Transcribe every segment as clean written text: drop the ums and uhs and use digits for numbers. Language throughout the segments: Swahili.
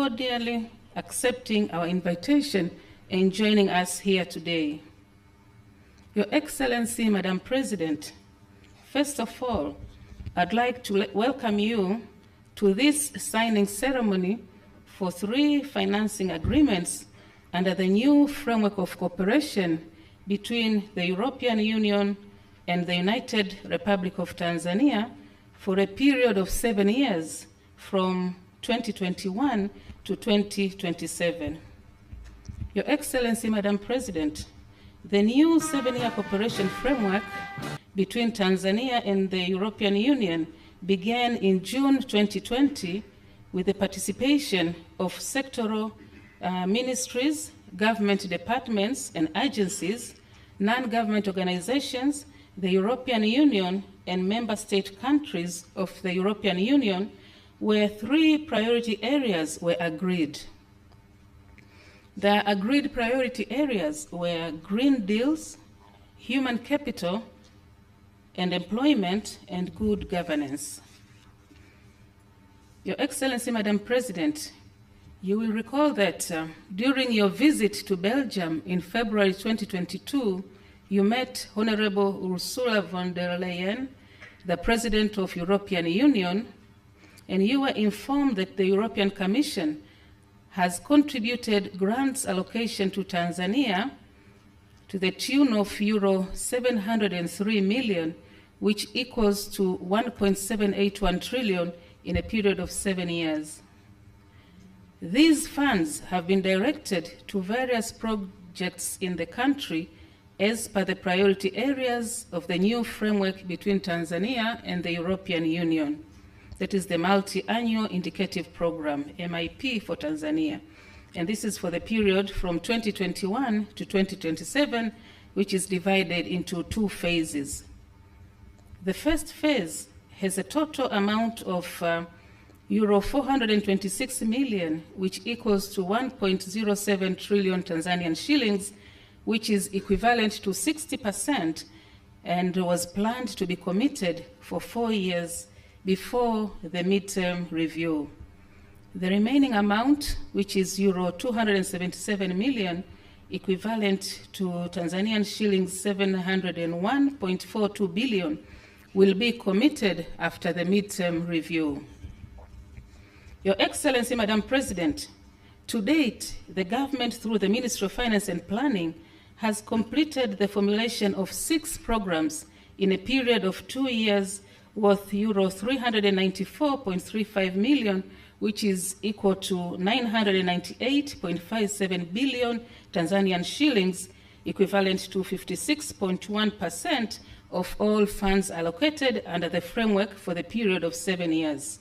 cordially accepting our invitation and joining us here today. Your Excellency, Madam President, first of all, I'd like to welcome you to this signing ceremony for 3 financing agreements under the new framework of cooperation between the European Union and the United Republic of Tanzania for a period of 7 years from 2021 to 2027. Your Excellency, Madam President, the new 7-year cooperation framework between Tanzania and the European Union began in June 2020 with the participation of sectoral ministries, government departments and agencies, non-government organizations, the European Union, and member state countries of the European Union, where 3 priority areas were agreed. The agreed priority areas were green deals, human capital, and employment and good governance. Your Excellency, Madam President, you will recall that during your visit to Belgium in February 2022, you met Honorable Ursula von der Leyen, the President of the European Union, and you were informed that the European Commission has contributed grants allocation to Tanzania to the tune of euro 703 million, which equals to 1.781 trillion in a period of 7 years. These funds have been directed to various projects in the country as per the priority areas of the new framework between Tanzania and the European Union. That is the Multi-Annual Indicative Program, MIP, for Tanzania. And this is for the period from 2021 to 2027, which is divided into 2 phases. The first phase has a total amount of euro 426 million, which equals to 1.07 trillion Tanzanian shillings, which is equivalent to 60%, and was planned to be committed for 4 years before the midterm review. The remaining amount, which is euro 277 million, equivalent to Tanzanian shillings 701.42 billion, will be committed after the midterm review. Your Excellency, Madam President, to date, the government, through the Ministry of Finance and Planning, has completed the formulation of 6 programs in a period of 2 years worth euro 394.35 million, which is equal to 998.57 billion Tanzanian shillings, equivalent to 56.1% of all funds allocated under the framework for the period of 7 years.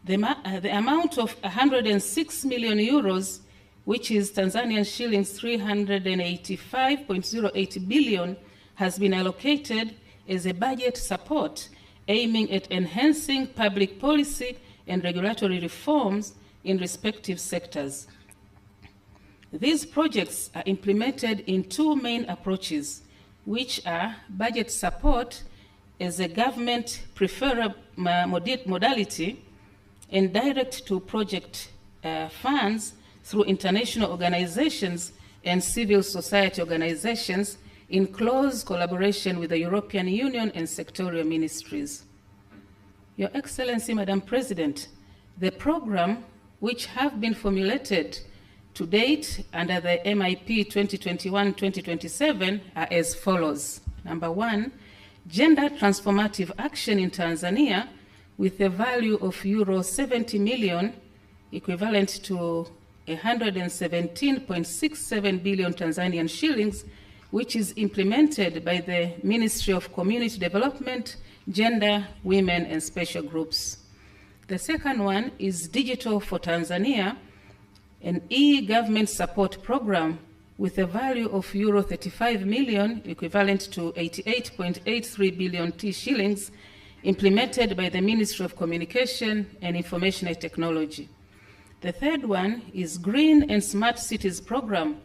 The amount of 106 million euros, which is Tanzanian shillings 385.08 billion, has been allocated as a budget support aiming at enhancing public policy and regulatory reforms in respective sectors. These projects are implemented in 2 main approaches, which are budget support as a government preferred modality and direct to project funds through international organizations and civil society organizations in close collaboration with the European Union and sectorial ministries. Your Excellency, Madam President, the program which have been formulated to date under the MIP 2021-2027 are as follows. Number 1, gender transformative action in Tanzania with a value of euro 70 million, equivalent to 117.67 billion Tanzanian shillings, which is implemented by the Ministry of Community Development, Gender, Women, and Special Groups. The second one is Digital for Tanzania, an e-government support program with a value of euro 35 million, equivalent to 88.83 billion T shillings, implemented by the Ministry of Communication and Information Technology. The third one is Green and Smart Cities program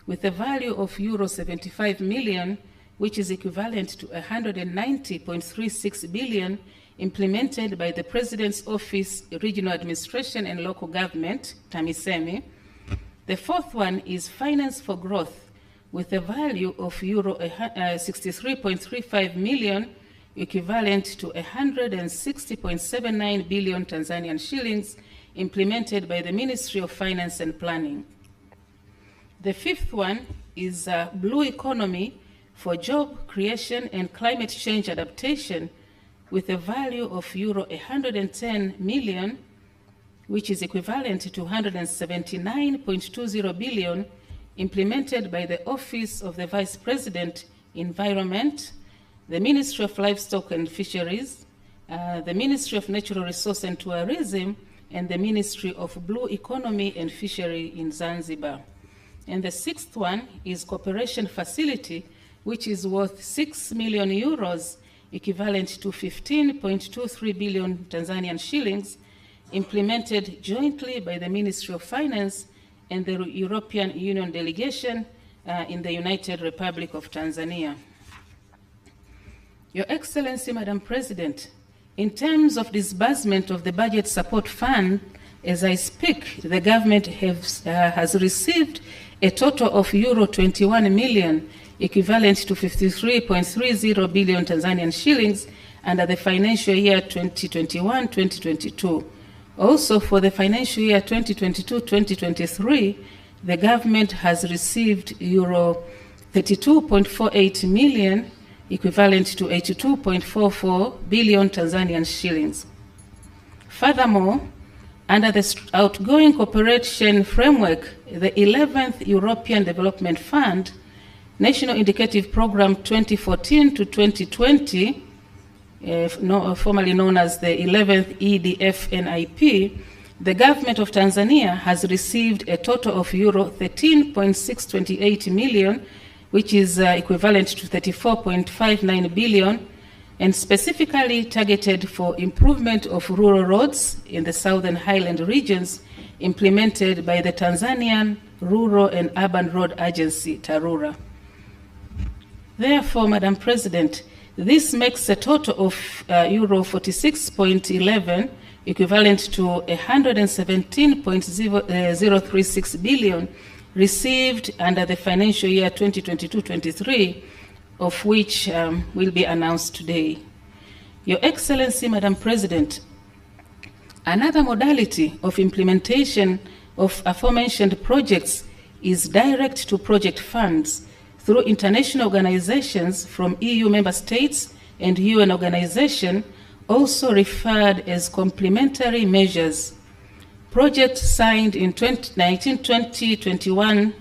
with a value of euro 75 million, which is equivalent to 190.36 billion, implemented by the President's Office, Regional Administration and Local Government, TAMISEMI. The fourth one is Finance for Growth, with a value of euro 63.35 million, equivalent to 160.79 billion Tanzanian shillings, implemented by the Ministry of Finance and Planning. The fifth one is Blue Economy for Job Creation and Climate Change Adaptation, with a value of euro 110 million, which is equivalent to 179.20 billion, implemented by the Office of the Vice President, Environment, the Ministry of Livestock and Fisheries, the Ministry of Natural Resources and Tourism, and the Ministry of Blue Economy and Fishery in Zanzibar. And the sixth one is Cooperation Facility, which is worth 6 million euros, equivalent to 15.23 billion Tanzanian shillings, implemented jointly by the Ministry of Finance and the European Union delegation in the United Republic of Tanzania. Your Excellency, Madam President, in terms of disbursement of the Budget Support Fund, as I speak, the government has received a total of euro 21 million, equivalent to 53.30 billion Tanzanian shillings under the financial year 2021-2022. Also, for the financial year 2022-2023, the government has received euro 32.48 million, equivalent to 82.44 billion Tanzanian shillings. Furthermore, under the outgoing cooperation framework, the 11th European Development Fund, National Indicative Program 2014 to 2020, formerly known as the 11th EDF NIP, the government of Tanzania has received a total of euro 13.628 million, which is equivalent to 34.59 billion, and specifically targeted for improvement of rural roads in the Southern Highland regions, implemented by the Tanzanian Rural and Urban Road Agency, TARURA. Therefore, Madam President, this makes a total of euro 46.11, equivalent to 117.036 billion, received under the financial year 2022-23, of which will be announced today. Your Excellency, Madam President, another modality of implementation of aforementioned projects is direct-to-project funds through international organizations from EU member states and UN organization, also referred as complementary measures. Projects signed in 2019, 2021,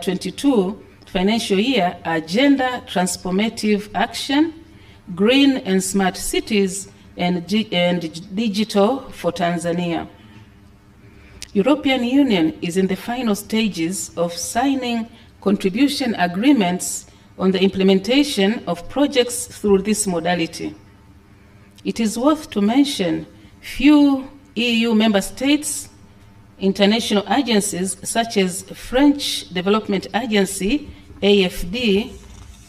22 financial year are Gender Transformative Action, Green and Smart Cities, and Digital for Tanzania. European Union is in the final stages of signing contribution agreements on the implementation of projects through this modality. It is worth to mention few EU member states, international agencies such as French Development Agency, AFD,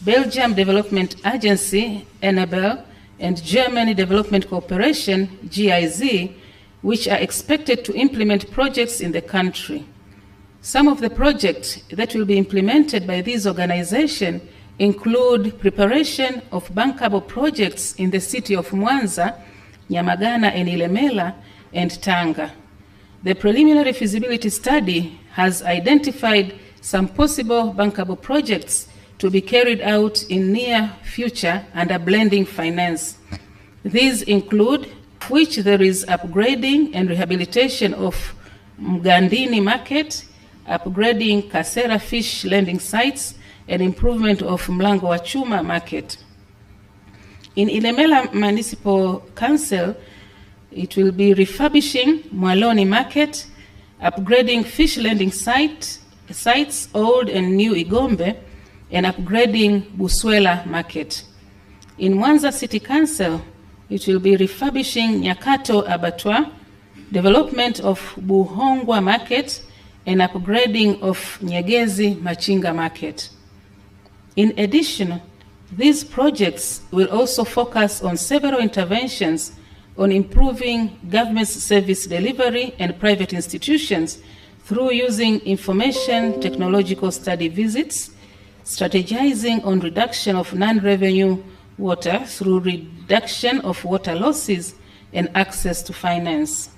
Belgium Development Agency, ENABEL, and Germany Development Cooperation, GIZ, which are expected to implement projects in the country. Some of the projects that will be implemented by these organizations include preparation of bankable projects in the city of Mwanza, Nyamagana and Ilemela, and Tanga. The preliminary feasibility study has identified some possible bankable projects to be carried out in near future under blending finance. These include which there is upgrading and rehabilitation of Mgandini Market, upgrading Kasera fish landing sites, and improvement of Mlango wa Chuma Market. In Ilemela Municipal Council, it will be refurbishing Mwaloni Market, upgrading fish landing sites, Old and New Igombe, and upgrading Buswela Market. In Mwanza City Council, it will be refurbishing Nyakato Abattoir, development of Buhongwa Market, and upgrading of Nyegezi Machinga Market. In addition, These projects will also focus on several interventions on improving government service delivery and private institutions through using information technological study visits, strategizing on reduction of non-revenue water through reduction of water losses and access to finance.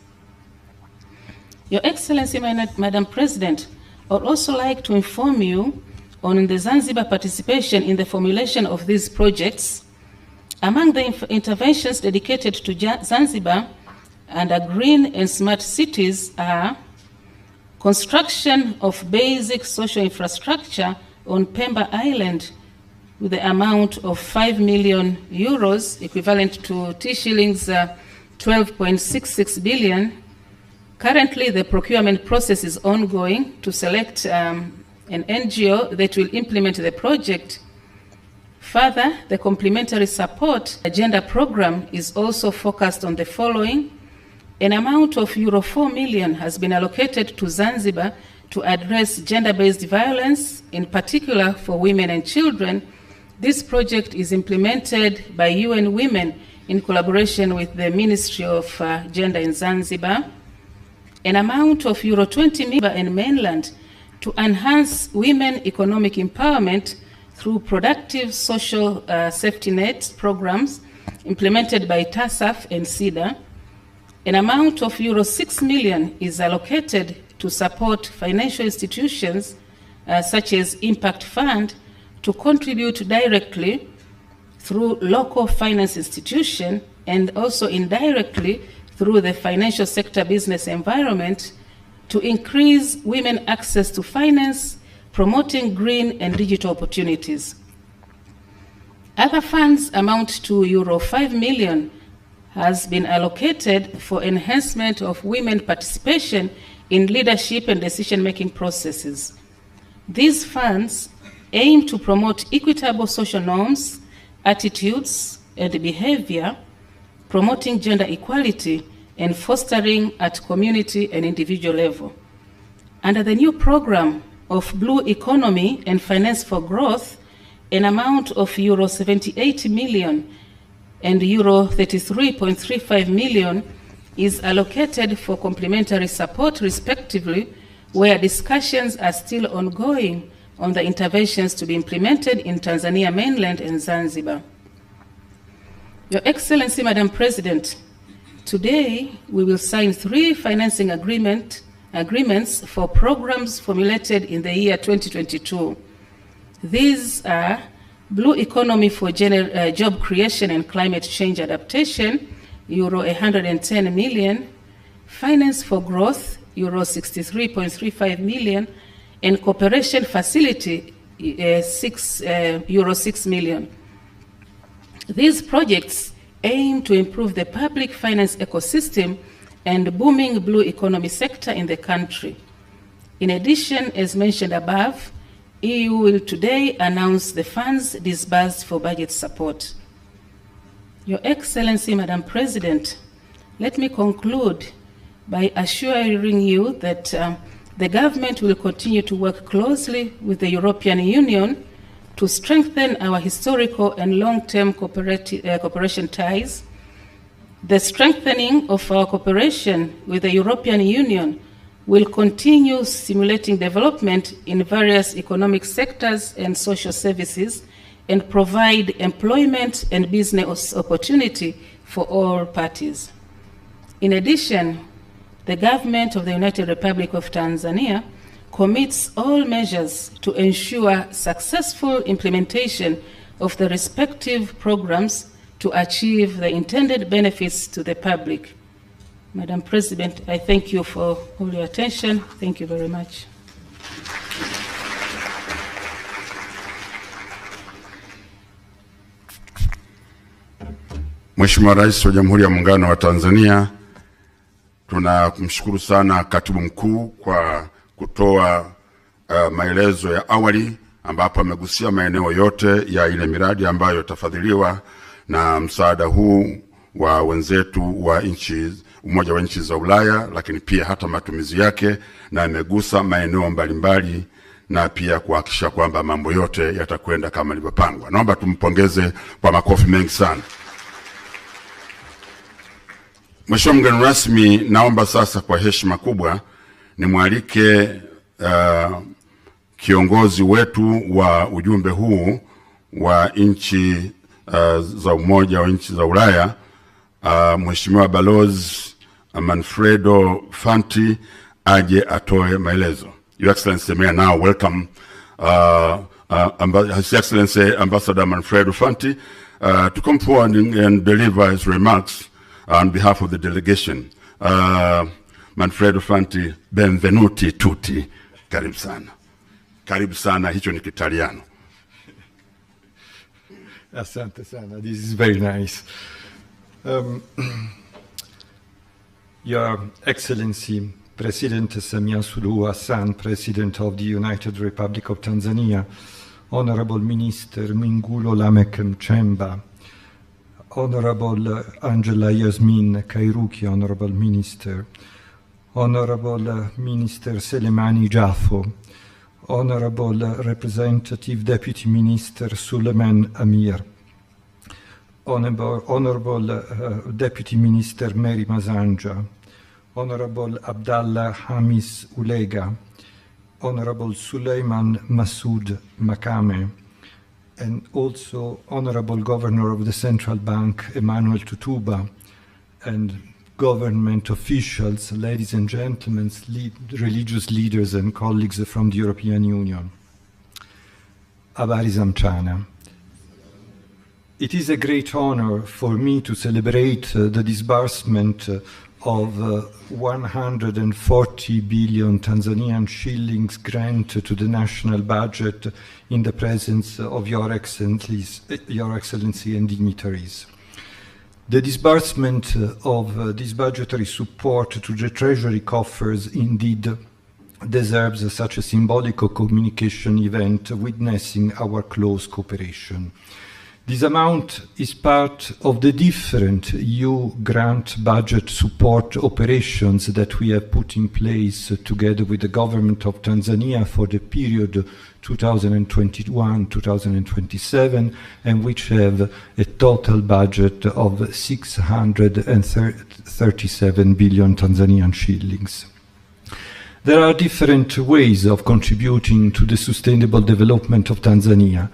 Your Excellency, Madam President, I would also like to inform you on the Zanzibar participation in the formulation of these projects. Among the interventions dedicated to Zanzibar under green and smart cities are construction of basic social infrastructure on Pemba Island with the amount of 5 million euros, equivalent to T-shillings 12.66 billion. Currently, the procurement process is ongoing to select an NGO that will implement the project. Further, the complementary support agenda program is also focused on the following. An amount of euro 4 million has been allocated to Zanzibar to address gender-based violence, in particular for women and children. This project is implemented by UN Women in collaboration with the Ministry of Gender in Zanzibar. An amount of euro 20 million in mainland to enhance women economic empowerment through productive social safety net programs implemented by TASAF and SIDA. An amount of euro 6 million is allocated to support financial institutions such as Impact Fund to contribute directly through local finance institution and also indirectly through the financial sector business environment to increase women access to finance, promoting green and digital opportunities. Other funds amount to euro 5 million has been allocated for enhancement of women participation in leadership and decision-making processes. These funds aim to promote equitable social norms, attitudes, and behavior, promoting gender equality and fostering at community and individual level. Under the new program of Blue Economy and Finance for Growth, an amount of euro 78 million and euro 33.35 million is allocated for complementary support respectively, where discussions are still ongoing on the interventions to be implemented in Tanzania mainland and Zanzibar. Your Excellency, Madam President, today we will sign 3 financing agreements for programs formulated in the year 2022. These are Blue Economy for Job Creation and Climate Change Adaptation, euro 110 million, Finance for Growth, euro 63.35 million, and Cooperation Facility, euro 6 million. These projects aim to improve the public finance ecosystem and booming blue economy sector in the country. In addition, as mentioned above, EU will today announce the funds disbursed for budget support. Your Excellency, Madam President, let me conclude by assuring you that the government will continue to work closely with the European Union to strengthen our historical and long-term cooperation ties. The strengthening of our cooperation with the European Union will continue stimulating development in various economic sectors and social services and provide employment and business opportunity for all parties. In addition, the government of the United Republic of Tanzania commits all measures to ensure successful implementation of the respective programs to achieve the intended benefits to the public. Madam President, I thank you for all your attention. Thank you very much. Mheshimiwa Rais wa Jamhuri ya Muungano wa Tanzania, tunamshukuru sana Katibu Mkuu kwa kutoa maelezo ya awali ambapo amegusia maeneo yote ya ile miradi ambayo tafadhiliwa na msaada huu wa wenzetu wa Umoja wa Nchi za Ulaya, lakini pia hata matumizi yake, na amegusa maeneo mbalimbali na pia kuhakikisha kwamba mambo yote yatakwenda kama ilivyopangwa. Naomba tumpongeze kwa makofi mengi sana. Mheshimiwa mgeni rasmi, naomba sasa kwa heshima kubwa nimwalike kiongozi wetu wa ujumbe huu wa nchi za Umoja wa Nchi za Ulaya, Mheshimiwa Balozi Manfredo Fanti aje atoe maelezo. Your Excellency, may I now welcome His Excellency Ambassador Manfredo Fanti to come forward and deliver his remarks on behalf of the delegation. Manfredo Fanti, benvenuti tutti. Karibu sana. Karibu sana, hicho ni Kitaliano. Asante sana, this is very nice. Your Excellency, President Samia Suluhu Hassan, President of the United Republic of Tanzania, Honorable Minister Mwigulu Lameck Nchemba, Honorable Angela Yasmin Kairuki, Honorable Minister, Honorable Minister Selemani Jaffo, Honorable Representative Deputy Minister Suleiman Amir, Honorable Deputy Minister Mary Masanja, Honorable Abdallah Hamis Ulega, Honorable Suleiman Masoud Makame, and also Honorable Governor of the Central Bank Emmanuel Tutuba, and government officials, ladies and gentlemen, religious leaders and colleagues from the European Union. Habari za mchana. It is a great honor for me to celebrate the disbursement of 140 billion Tanzanian shillings grant to the national budget in the presence of Your Excellency and dignitaries. The disbursement of this budgetary support to the Treasury coffers indeed deserves such a symbolic communication event witnessing our close cooperation. This amount is part of the different EU grant budget support operations that we have put in place together with the government of Tanzania for the period 2021-2027, and which have a total budget of 637 billion Tanzanian shillings. There are different ways of contributing to the sustainable development of Tanzania.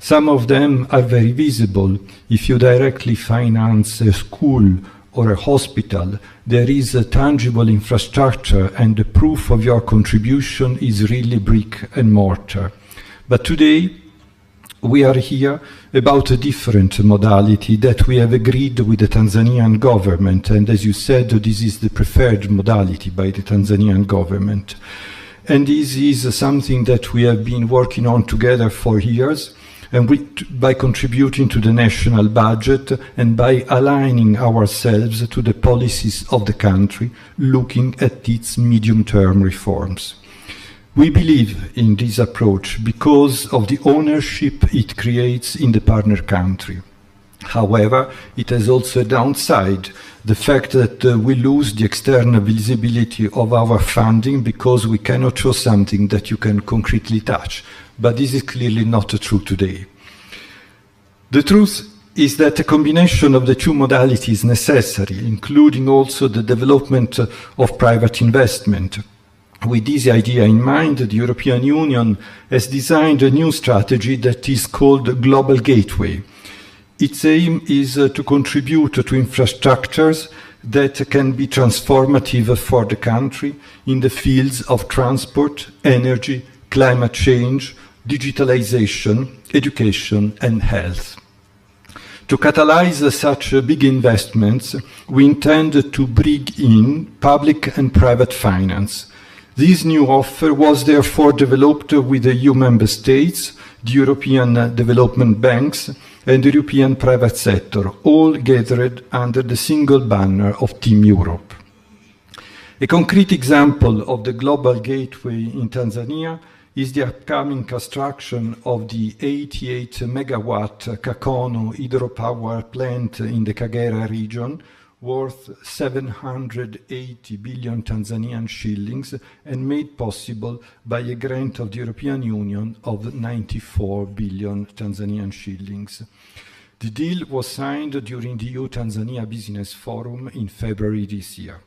Some of them are very visible. If you directly finance a school or a hospital, there is a tangible infrastructure, and the proof of your contribution is really brick and mortar. But today, we are here about a different modality that we have agreed with the Tanzanian government, and as you said, this is the preferred modality by the Tanzanian government. And this is something that we have been working on together for years, and by contributing to the national budget and by aligning ourselves to the policies of the country, looking at its medium-term reforms. We believe in this approach because of the ownership it creates in the partner country. However, it has also a downside, the fact that we lose the external visibility of our funding because we cannot show something that you can concretely touch. But this is clearly not true today. The truth is that a combination of the two modalities is necessary, including also the development of private investment. With this idea in mind, the European Union has designed a new strategy that is called Global Gateway. Its aim is to contribute to infrastructures that can be transformative for the country in the fields of transport, energy, climate change, digitalization, education, and health. To catalyze such big investments, we intend to bring in public and private finance. This new offer was therefore developed with the EU member states, the European development banks, and the European private sector, all gathered under the single banner of Team Europe. A concrete example of the Global Gateway in Tanzania is the upcoming construction of the 88 megawatt Kakono hydropower plant in the Kagera region, worth 780 billion Tanzanian shillings and made possible by a grant of the European Union of 94 billion Tanzanian shillings. The deal was signed during the EU-Tanzania Business Forum in February this year.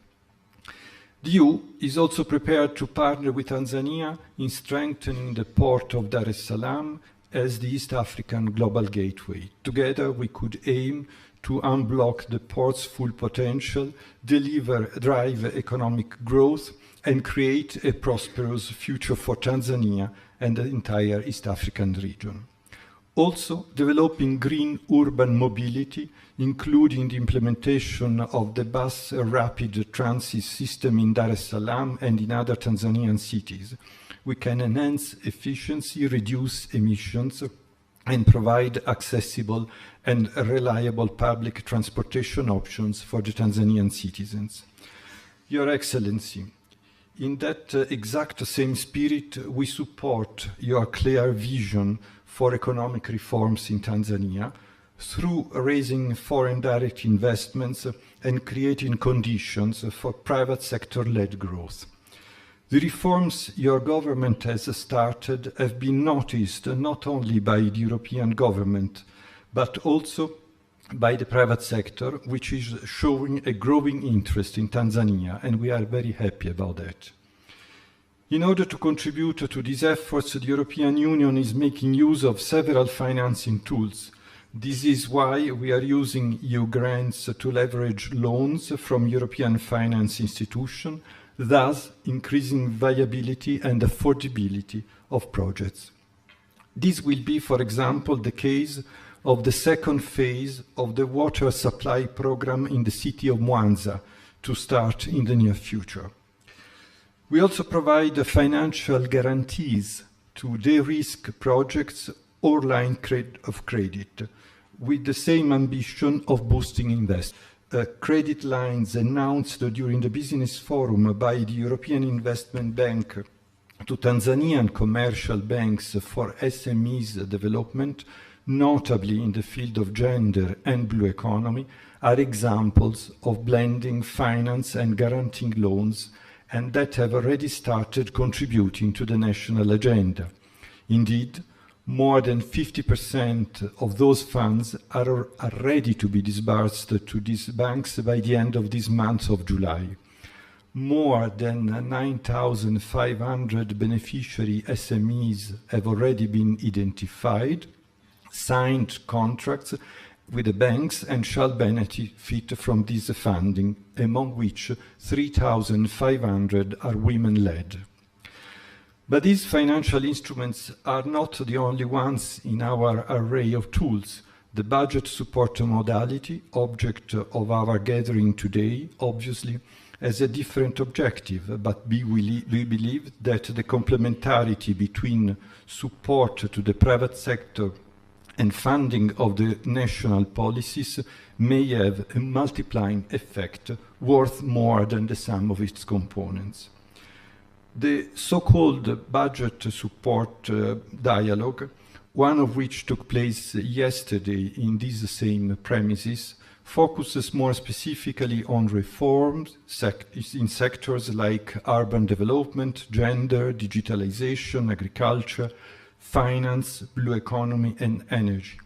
The EU is also prepared to partner with Tanzania in strengthening the port of Dar es Salaam as the East African global gateway. Together, we could aim to unblock the port's full potential, drive economic growth, and create a prosperous future for Tanzania and the entire East African region. Also, developing green urban mobility, including the implementation of the bus rapid transit system in Dar es Salaam and in other Tanzanian cities, we can enhance efficiency, reduce emissions, and provide accessible and reliable public transportation options for the Tanzanian citizens. Your Excellency, in that exact same spirit, we support your clear vision for economic reforms in Tanzania through raising foreign direct investments and creating conditions for private sector-led growth. The reforms your government has started have been noticed not only by the European government, but also by the private sector, which is showing a growing interest in Tanzania, and we are very happy about that. In order to contribute to these efforts, the European Union is making use of several financing tools. This is why we are using EU grants to leverage loans from European finance institutions, thus increasing viability and affordability of projects. This will be, for example, the case of the second phase of the water supply program in the city of Mwanza to start in the near future. We also provide financial guarantees to de-risk projects or line of credit with the same ambition of boosting investment. Credit lines announced during the business forum by the European Investment Bank to Tanzanian commercial banks for SMEs development, notably in the field of gender and blue economy, are examples of blending finance and guaranteeing loans, and that have already started contributing to the national agenda. Indeed, more than 50% of those funds are ready to be disbursed to these banks by the end of this month of July. More than 9,500 beneficiary SMEs have already been identified, signed contracts with the banks, and shall benefit from this funding, among which 3,500 are women-led. But these financial instruments are not the only ones in our array of tools. The budget support modality, object of our gathering today, obviously has a different objective, but we believe that the complementarity between support to the private sector and funding of the national policies may have a multiplying effect worth more than the sum of its components. The so-called budget support dialogue, one of which took place yesterday in these same premises, focuses more specifically on reforms in sectors like urban development, gender, digitalization, agriculture, finance, blue economy, and energy.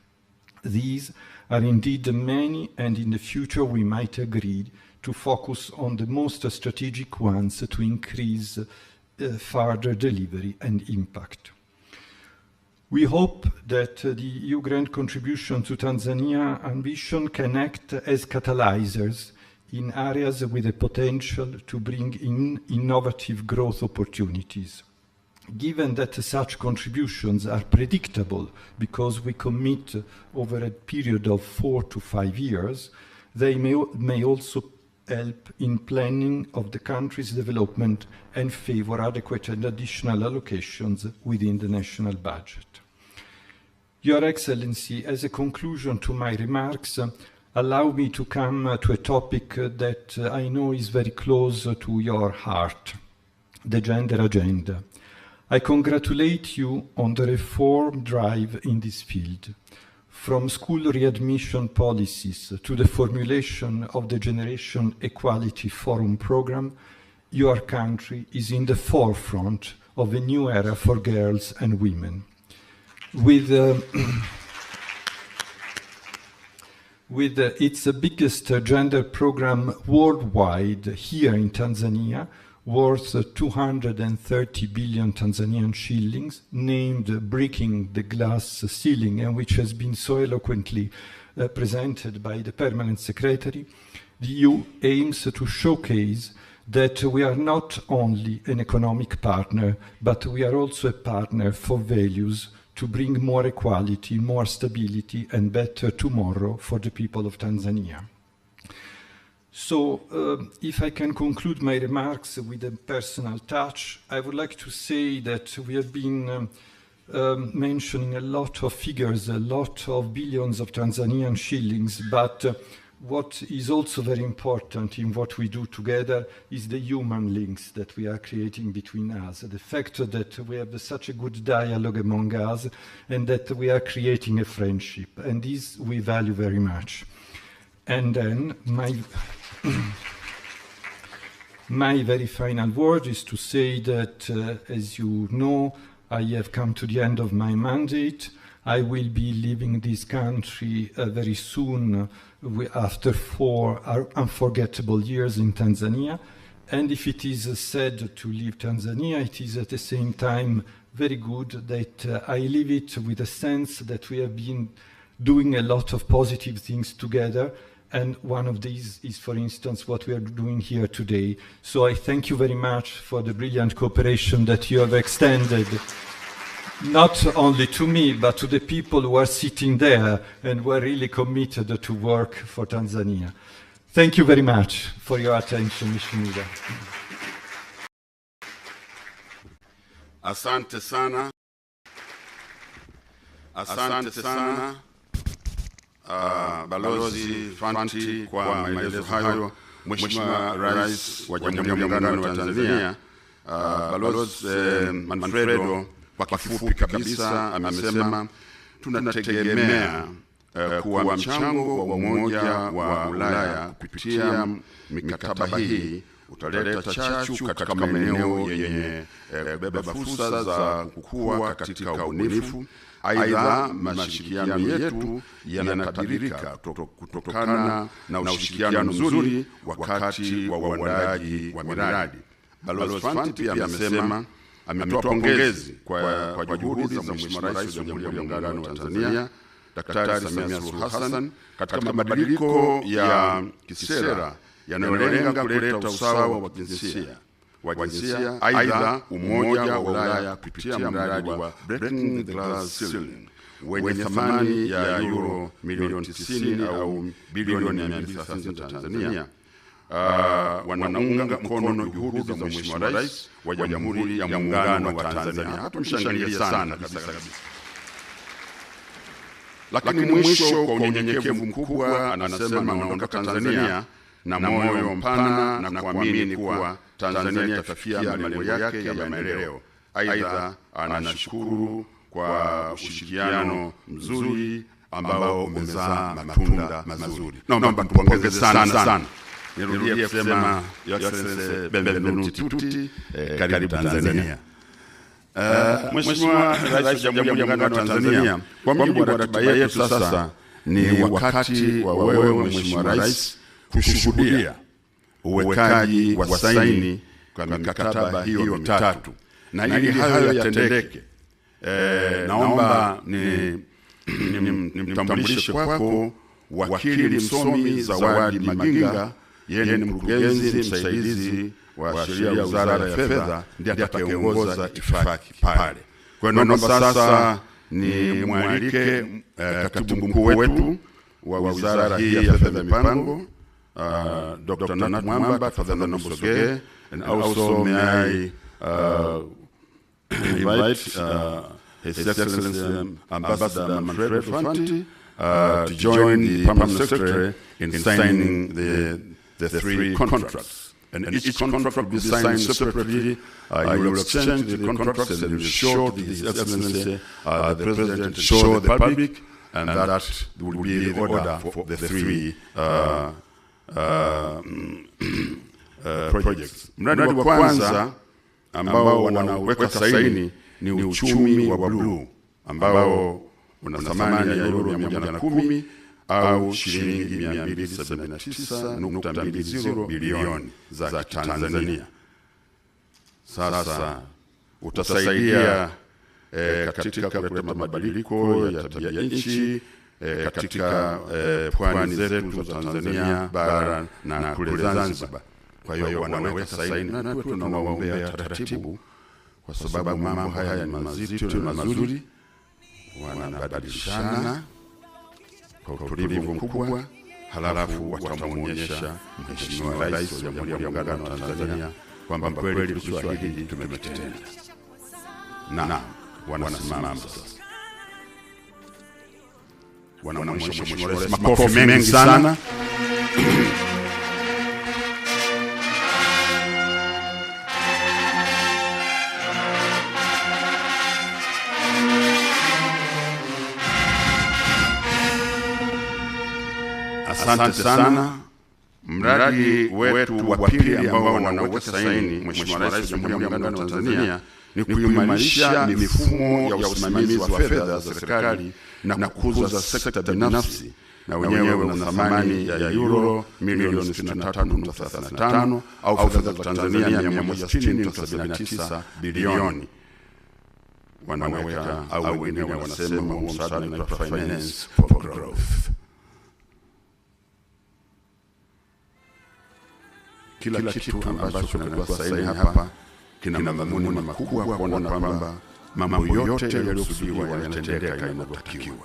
These are indeed many, and in the future we might agree to focus on the most strategic ones to increase further delivery and impact. We hope that the EU grant contribution to Tanzania ambition can act as catalyzers in areas with the potential to bring in innovative growth opportunities. Given that such contributions are predictable because we commit over a period of 4 to 5 years, they may also help in planning of the country's development and favor adequate and additional allocations within the national budget. Your Excellency, as a conclusion to my remarks, allow me to come to a topic that I know is very close to your heart, the gender agenda. I congratulate you on the reform drive in this field. from school readmission policies to the formulation of the Generation Equality Forum program, your country is in the forefront of a new era for girls and women. With its biggest gender program worldwide here in Tanzania, worth 230 billion Tanzanian shillings, named Breaking the Glass Ceiling, and which has been so eloquently presented by the Permanent Secretary, the EU aims to showcase that we are not only an economic partner, but we are also a partner for values to bring more equality, more stability, and better tomorrow for the people of Tanzania. So, if I can conclude my remarks with a personal touch, I would like to say that we have been mentioning a lot of figures, a lot of billions of Tanzanian shillings, but what is also very important in what we do together is the human links that we are creating between us, the fact that we have such a good dialogue among us and that we are creating a friendship, and this we value very much. And then my very final word is to say that, as you know, I have come to the end of my mandate. I will be leaving this country very soon after 4 unforgettable years in Tanzania. And if it is sad to leave Tanzania, it is at the same time very good that I leave it with a sense that we have been doing a lot of positive things together. And one of these is, for instance, what we are doing here today. So I thank you very much for the brilliant cooperation that you have extended, not only to me, but to the people who are sitting there and who are really committed to work for Tanzania. Thank you very much for your attention, Mheshimiwa. Asante sana. Asante sana. Balozi Fanti kwa maelezo hayo. Mheshimiwa Rais wa Jamhuri ya Muungano wa Tanzania, Balozi Manfredo kwa kifupi kabisa amesema tunategemea kuwa mchango wa Umoja wa Ulaya kupitia mikataba hii utaleta chachu katika maeneo yenye kubeba fursa za kukua katika ubunifu. Aidha, mashirikiano yetu yanatadirika kutokana na ushirikiano mzuri wakati wa uandaji wa miradi. Balozi Fanti pia amesema ametoa pongezi kwa juhudi za Mheshimiwa Rais wa Jamhuri ya Muungano wa Tanzania Daktari Samia Suluhu Hassan katika mabadiliko ya kisera yanayolenga kuleta usawa wa jinsia. Aidha, Umoja wa Ulaya kupitia mradi wa Breaking the Glass Ceiling wenye thamani ya euro milioni 90 au bilioni 230 za Tanzania wanaunga mkono juhudi za Mheshimiwa Rais wa Jamhuri ya Muungano wa Tanzania. Tumshangilie sana kabisa. Lakini mwisho, kwa unyenyekevu mkubwa, anasema anaondoka Tanzania na moyo mpana na kuamini kuwa Tanzania itafikia malengo yake ya maendeleo. Aidha, anashukuru kwa ushirikiano mzuri ambao umezaa matunda mazuri. Naomba tupongeze sana. Nirudie kusema Your Excellency, benvenuti tutti, karibu Tanzania. Mheshimiwa Rais wa Jamhuri ya Muungano wa Tanzania, kwa mujibu wa ratiba yetu sasa ni wakati wa wewe Mheshimiwa Rais kushuhudia uwekaji wa saini kwa mikataba hiyo mitatu. Na ili hayo yatendeke, naomba nimtambulishe kwako wakili msomi Zawadi Maginga. Yeye ni mkurugenzi msaidizi wa sheria ya Wizara ya Fedha, ndiye atakayeongoza itifaki pale. Kwa hiyo naomba sasa ni mwalike katibu mkuu wetu wa wizara hii ya Fedha Mipango, Dr. Nat Mwamba, tafadhali msogee. And also may I invite His Excellency Ambassador Manfredo Fanti to join the Permanent Secretary in signing the 3 contracts. And each contract will be signed separately. You will exchange the contracts and will show to His Excellency the President, to show the public and that will be the order for the three projects. Mradi wa kwanza ambao wanaweka saini ni uchumi wa bluu ambao una thamani ya euro 110 au shilingi 279.20 bilioni za Tanzania. Sasa utasaidia katika kuleta mabadiliko ya tabia nchi katika pwani zetu za Tanzania bara na kule Zanzibar. Kwa hiyo wanaweka saini na tunawaombea taratibu, kwa sababu mambo haya ni mazito na mazuri, wanabadilishana kwa utulivu mkubwa, halafu watamuonyesha Mheshimiwa Rais wa Jamhuri ya Muungano wa Tanzania kwamba kweli tulichoahidi tumetenda. Na wanasimama sasa. Wanamwonyesha Mheshimiwa Rais makofi mengi sana. Asante sana. Mradi wetu wa pili ambao wanaweka saini Mheshimiwa Rais wa Jamhuri ya Muungano wa Tanzania ni kuimarisha mifumo ya usimamizi wa fedha za serikali na kukuza sekta binafsi, na wenyewe una thamani ya euro milioni 63.35 au fedha za Tanzania 160.79 bilioni. Wanaweka au wengine wanasema huo msaada ni finance for growth. Kila kitu ambacho kinakuwa saini hapa kina madhumuni makubwa kuona kwamba mambo yote yaliyokusudiwa yanatendeka kama inavyotakiwa.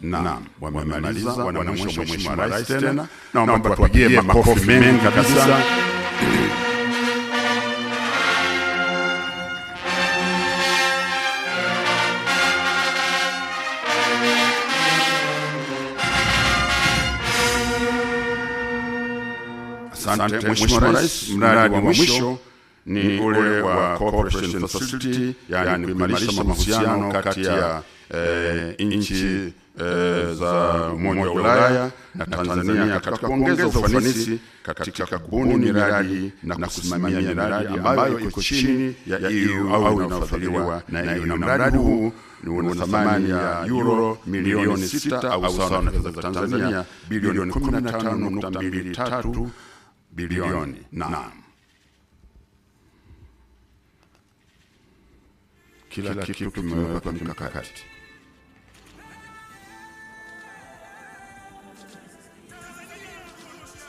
Naam, wamemaliza, wanamwonyesha Mheshimiwa Rais tena. Naomba tuwapigie makofi mengi kabisa. Asante Mheshimiwa Rais. Mradi wa mwisho ni ule wa cooperation facility, yani kuimarisha mahusiano kati ya nchi za Umoja wa Ulaya na Tanzania katika kuongeza ufanisi katika kubuni miradi na kusimamia miradi ambayo iko chini ya EU au inafadhiliwa na EU. Mradi huu una thamani ya euro milioni 6 au sawa na fedha za Tanzania bilioni 15.23 bilioni. Naam. Kila kitu kimewekwa kwa mikakati.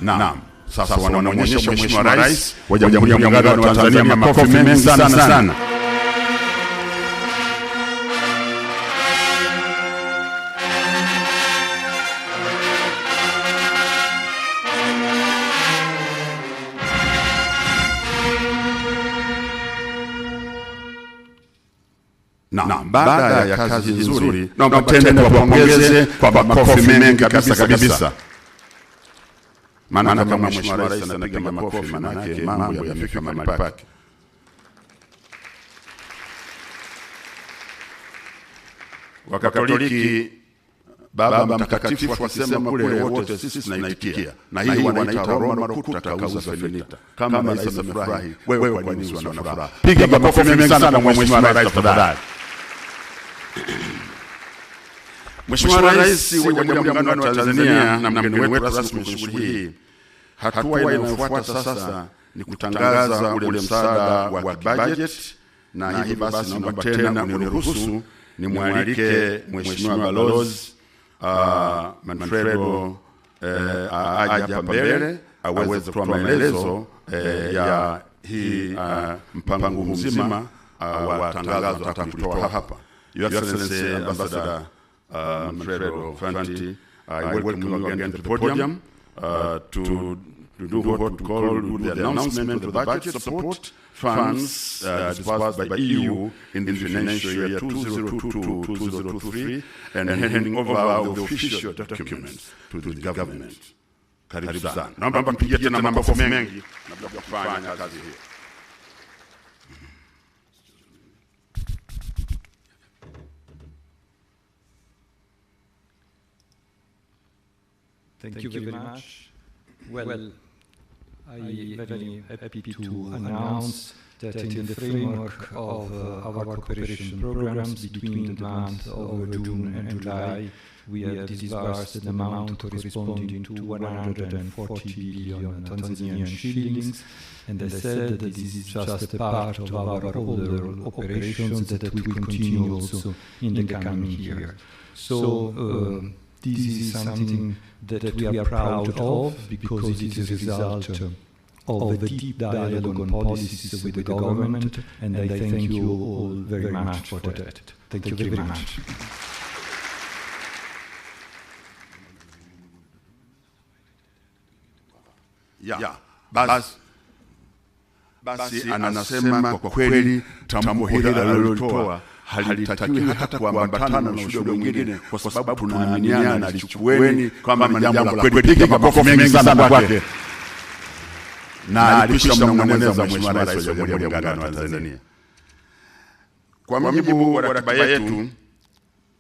Naam. Sasa wanaonyesha Mheshimiwa Rais wa Jamhuri ya Muungano wa Tanzania makofi mengi sana. Na baada ya kazi nzuri, naomba tena tuwapongeze kwa makofi mengi kabisa. Maana kama Mheshimiwa Rais anapiga makofi, maana yake mambo yamefika mahali pake. Wakatoliki Baba Mtakatifu akisema kule wote sisi tunaitikia, na hii wanaita Roma Marukuta kauza Felinita. Kama Rais amefurahi, wewe kwa nini unafurahi? Piga makofi mengi sana kwa Mheshimiwa Rais tafadhali. Mheshimiwa Rais wa Jamhuri ya Muungano wa Tanzania na mgeni wetu rasmi kwenye shughuli hii, hatua inayofuata sasa ni kutangaza ule msaada wa budget, na hivi basi naomba tena uniruhusu nimwalike Mheshimiwa Balozi Manfredo aje hapa mbele aweze kutoa maelezo ya hii mpango mzima wa tangazo atakutoa hapa. Your Excellency Ambassador Manfredo Fanti, I welcome you again to the podium to do what we call the announcement of the budget support funds disbursed by EU in the financial year 2022-2023 and handing over the official documents to the government. Karibu sana. Naomba mpigie tena makofi mengi na kufanya kazi hiyo. Thank you very much. Well, I'm very happy to announce that in the framework of our cooperation programs between the months of June and July, we have disbursed an amount corresponding to 140 billion Tanzanian shillings. And I said that this is just a part of our other operations that will continue also in the coming year. So this is something that we are proud of because it is a result of a deep dialogue on policies with the government, and I thank you all very much for that. Thank you very much. Yeah. Basi anasema kwa kweli tamko hili alilolitoa halitakiwi hata kuambatana na ushuhuda mwingine, kwa sababu tunaaminiana na lichukueni kama ni jambo la kweli. Piga makofi mengi sana kwake. Na alikwisha mnamweleza Mheshimiwa Rais wa Jamhuri ya Muungano wa Tanzania. Kwa mujibu wa ratiba yetu,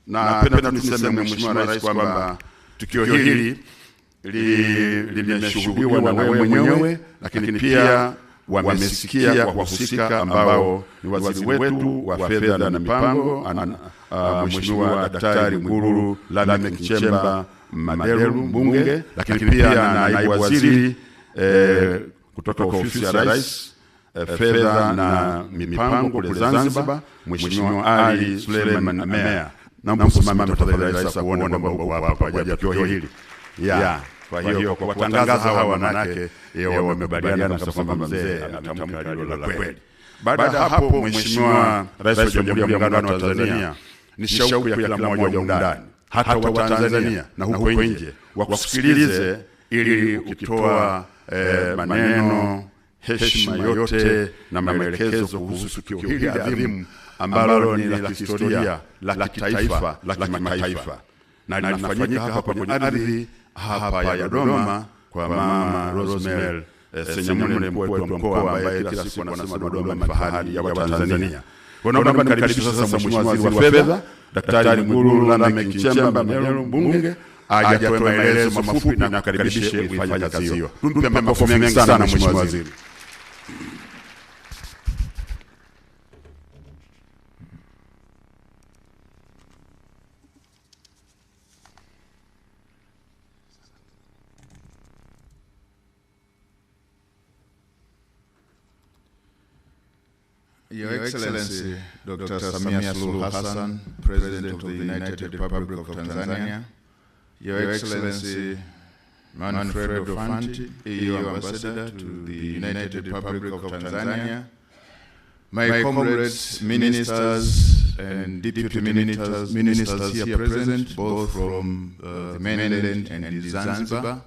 na napenda tuniseme Mheshimiwa Rais kwamba tukio hili limeshuhudiwa na wewe mwenyewe, lakini pia wamesikia wahusika ambao ni waziri wetu wa fedha na mipango, Mheshimiwa Daktari Mkuu Nchemba Mbunge, lakini pia na naibu waziri kutoka ofisi ya Rais fedha na mipango kule Zanzibar, Mheshimiwa Ali Suleiman Amea. Naomba msimame tafadhali Rais kuona kwamba uko hapa kwa ajili ya tukio hili. Kwa hiyo kwa kutangaza hawa manake wamekubaliana na kwamba mzee anatamka hilo la kweli. Baada ya hapo, Mheshimiwa Rais wa Jamhuri ya Muungano wa Tanzania, ni shauku ya kila mmoja ndani, hata wa Tanzania na huko nje, wakusikilize ili ukitoa maneno, heshima yote na maelekezo kuhusu tukio hili adhimu ambalo ni la historia, la kitaifa, la kimataifa, na linafanyika hapa kwenye ardhi hapa ya Dodoma kwa Mama Rosemary Senyamule, mkuu wa mkoa ambaye kila siku anasema Dodoma ni fahari ya Watanzania. Kwa naomba nikaribishe sasa Mheshimiwa Waziri wa Fedha Daktari Mkuu Nchemba Mbunge aje atoe maelezo mafupi na nakaribishe kuifanya kazi hiyo. Tumpe makofi mengi sana Mheshimiwa Waziri. Your Excellency, Dr. Samia Suluhu Hassan, President of the United Republic of Tanzania, Your Excellency Manfredo Fanti, EU Ambassador to the United Republic of Tanzania, my comrades, ministers and deputy ministers here present, both from the mainland and Zanzibar,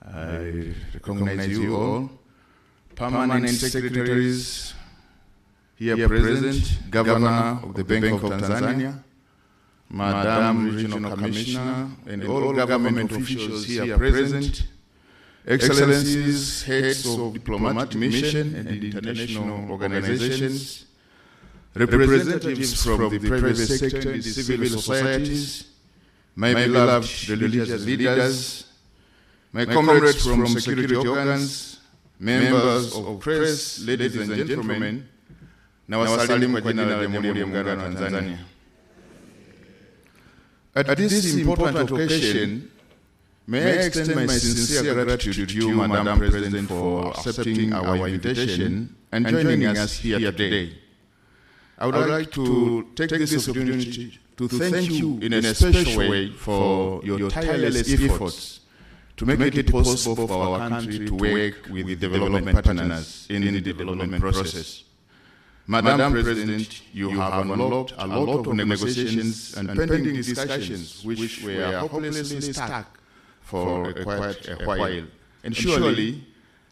I recognize you all, permanent secretaries here present, Governor of the Bank of Tanzania, Madam Regional Commissioner, and all government officials here present, Excellencies, heads of diplomatic mission and international organizations, representatives from the private sector and the civil societies, my beloved religious leaders, my comrades from security organs, members of press, ladies and gentlemen, na wasalimu kwa jina la Jamhuri ya Muungano wa Tanzania. At this important occasion, may I extend my sincere gratitude to you, Madam President, for accepting our invitation and joining us here today. I would like to take this opportunity to thank you in a special way for your tireless efforts to make it possible for our country to work with development partners in the development process. Madam President, you have unlocked a lot of negotiations and pending discussions which were hopelessly stuck for quite a while. And surely,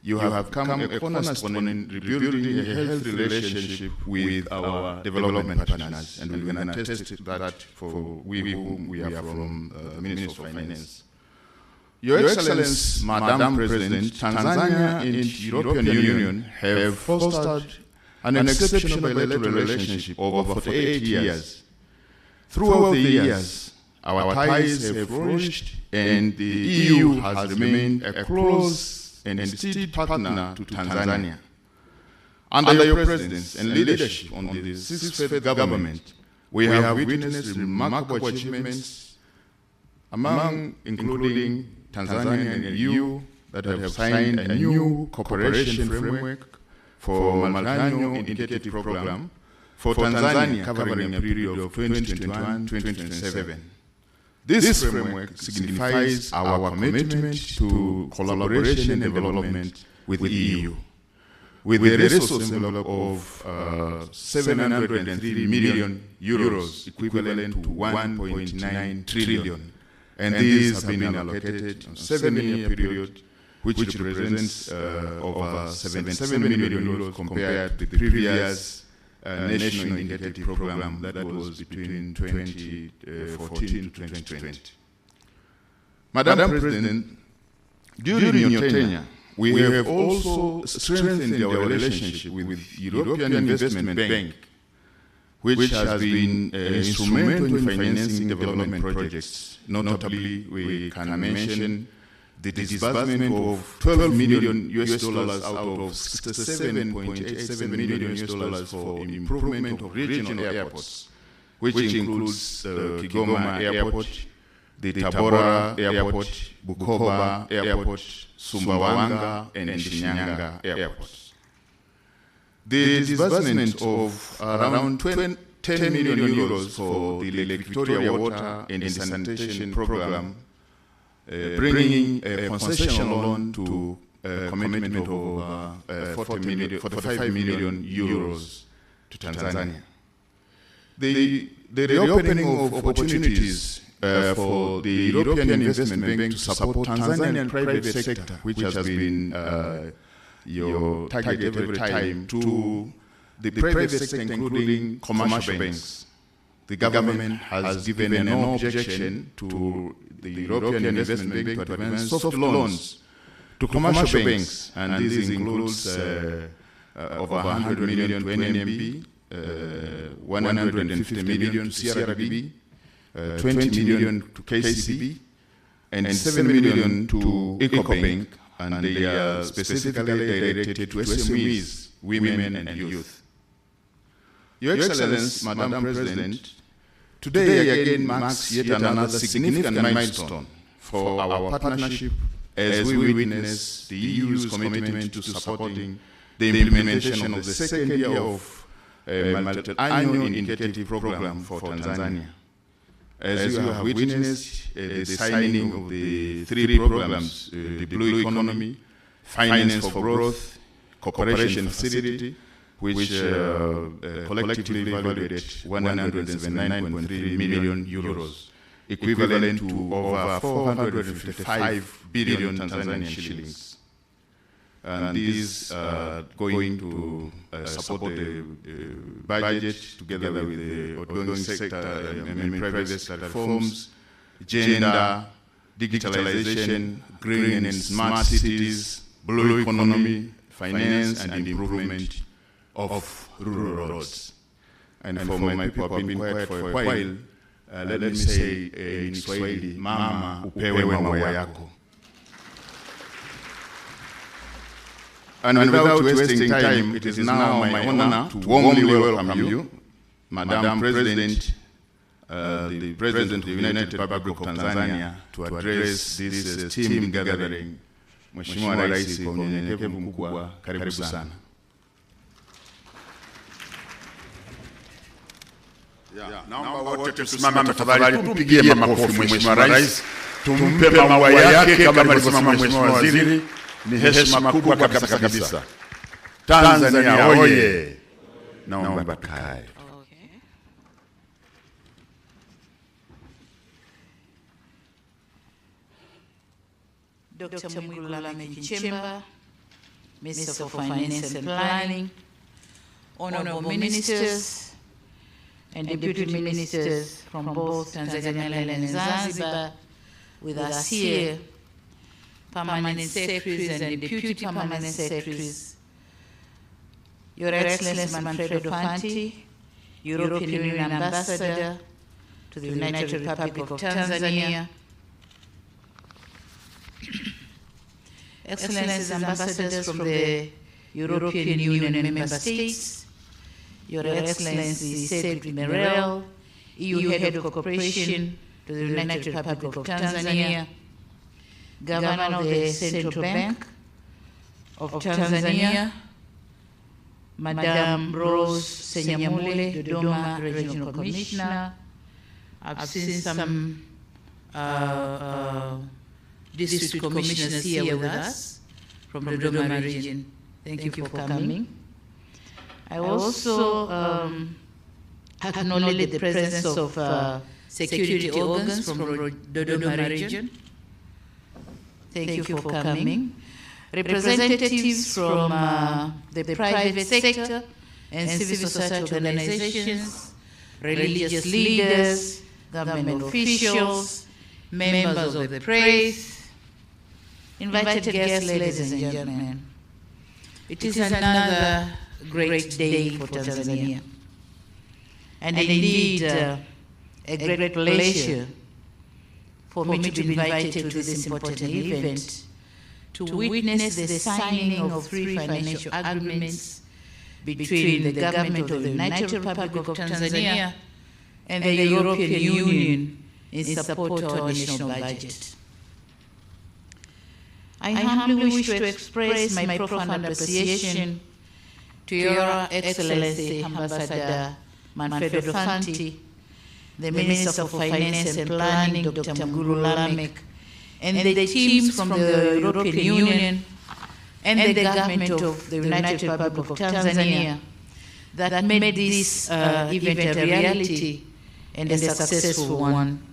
you have come a cornerstone in rebuilding a healthy relationship with our development partners. And we can attest that for we whom we are from the Ministry of Finance. Your Excellency, Madam President, Tanzania and European Union have fostered an exceptional bilateral relationship over 48 years. Throughout the years, our ties have flourished, and the EU has remained a close and steady partner to Tanzania. Under your presidency and leadership on the sixth government, we have witnessed remarkable achievements, including Tanzania and EU, that have signed a new cooperation framework for multi-annual indicative program for Tanzania covering a period of 2021-2027. This framework signifies our commitment to collaboration and development with the EU, with the resource envelope of 703 million euros, equivalent to 1.9 trillion. And these have been allocated on a 7-year period, which represents over 77 million euros compared to the previous national indicative program that was between 2014 to 2020. Madam President, during your tenure, we have also strengthened our relationship with European Investment Bank, which has been instrumental in financing development projects. Notably, we can mention the disbursement of 12 million US dollars out of 67.87 million US dollars for improvement of regional airports, which includes the Kigoma Airport, the Tabora Airport, Bukoba Airport, Sumbawanga, and Shinyanga airports. The disbursement of around 10 million euros for the Lake Victoria Water and Sanitation Program, bringing a concession loan to a commitment of 45 million euros to Tanzania. The reopening of opportunities for the European Investment Bank to support Tanzanian private sector, which has been your target every time, to the private sector, including commercial banks. The government has given no objection to the European Investment Bank to advance soft loans to commercial banks, and this includes over 100 million to NMB, 150 million to CRDB, 20 million to KCB, and 7 million to EcoBank, and they are specifically directed to SMEs, women, and youth. Your Excellency, Madam President, today again marks yet another significant milestone for our partnership as we witness the EU's commitment to supporting the implementation of the second year of a multi-annual indicative program for Tanzania. As you have witnessed the signing of the 3 programs, the Blue Economy, Finance for Growth, Cooperation Facility, which collectively valued at 179.3 million euros, equivalent to over 455 billion Tanzanian shillings. And these are going to support the budget together with the ongoing sector, private sector reforms, gender, digitalization, green and smart cities, blue economy, finance, and improvement of rural roads. And for my people who have been quiet for a while, let me say in Swahili, mama upewe maua yako. And without wasting time, it is now my honor to warmly welcome you, Madam President, the President of the United Republic of Tanzania, to address this team gathering. Mheshimiwa Rais, kwa unyenyekevu mkubwa, karibu sana. Naomba wote tusimame tafadhali, tumpigie makofi Mheshimiwa Rais, tumpe maua yake kama alivyosema Mheshimiwa Waziri. Ni heshima kubwa kabisa. Tanzania oye! Naomba tukae. Dr. Mwigulu Nchemba, Minister for Finance and Planning, Honorable Ministers and Deputy Ministers from both Tanzania and Zanzibar with us here, permanent secretaries and deputy permanent secretaries, Your Excellency Manfredo Fanti, European Union Ambassador to the United Republic of Tanzania, Excellencies Ambassadors from the European Union member states, Your Excellency Cedric Merel, EU Head of Cooperation to the United Republic of Tanzania, Governor of the Central Bank of Tanzania, Madame Rose Senyamule, Dodoma Regional Commissioner. I've seen some district commissioners here with us from the Dodoma region. Thank you for coming. I also acknowledge the presence of security organs from the Dodoma region. Thank you for coming. Representatives from the private sector and civil society organizations, religious leaders, government officials, members of the press, invited guests, ladies and gentlemen. It is another great day for Tanzania, and indeed a great pleasure for me to be invited to this important event to witness the signing of 3 financial agreements between the government of the United Republic of Tanzania and the European Union in support of our national budget. I humbly wish to express my profound appreciation to Your Excellency Ambassador Manfredo Fanti, the Minister for Finance and Planning, Dr. Mkuu and the teams from the European Union and the government of the United Republic of Tanzania that made this event a reality and a successful one.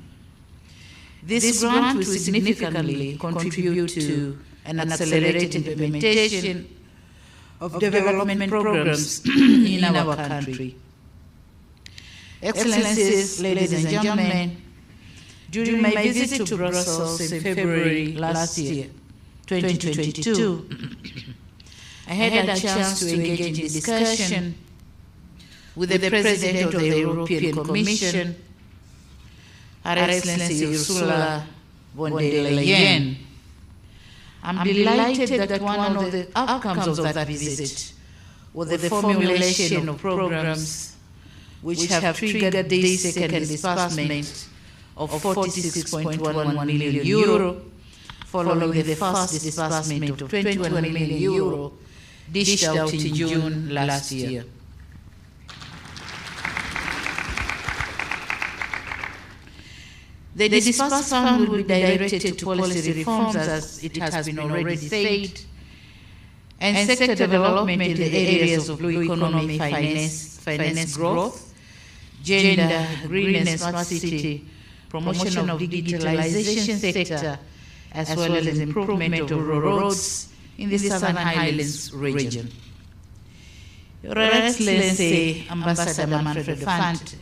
This grant will significantly contribute to an accelerated implementation of development programs in our country. Excellencies, ladies and gentlemen, during my visit to Brussels in February last year, 2022, I had a chance to engage in discussion with the President of the European Commission, Her Excellency Ursula von der Leyen. I'm delighted that one of the outcomes of that visit was the formulation of programs which have triggered this second disbursement of 46.11 million euro, following the first disbursement of 21 million euro dished out in June last year. The disbursed fund will be directed to policy reforms, as it has been already said, and sector development in the areas of blue economy, finance growth, gender, green and smart city, promotion of digitalization sector, as well as improvement of rural roads in the Southern Highlands region. Your Excellency Ambassador Manfredo Fanti,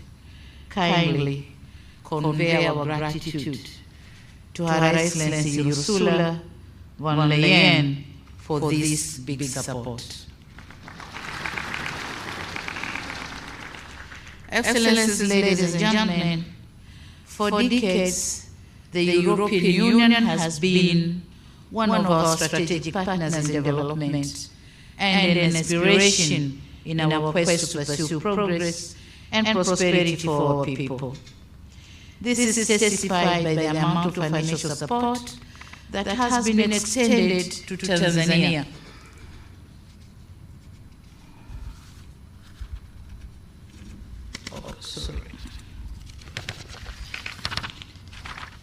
kindly convey our gratitude to Her Excellency Ursula von der Leyen for this big support. Excellencies, ladies and gentlemen, for decades, the European Union has been one of our strategic partners in development and an inspiration in our quest to pursue progress and prosperity for our people. This is testified by the amount of financial support that has been extended to Tanzania.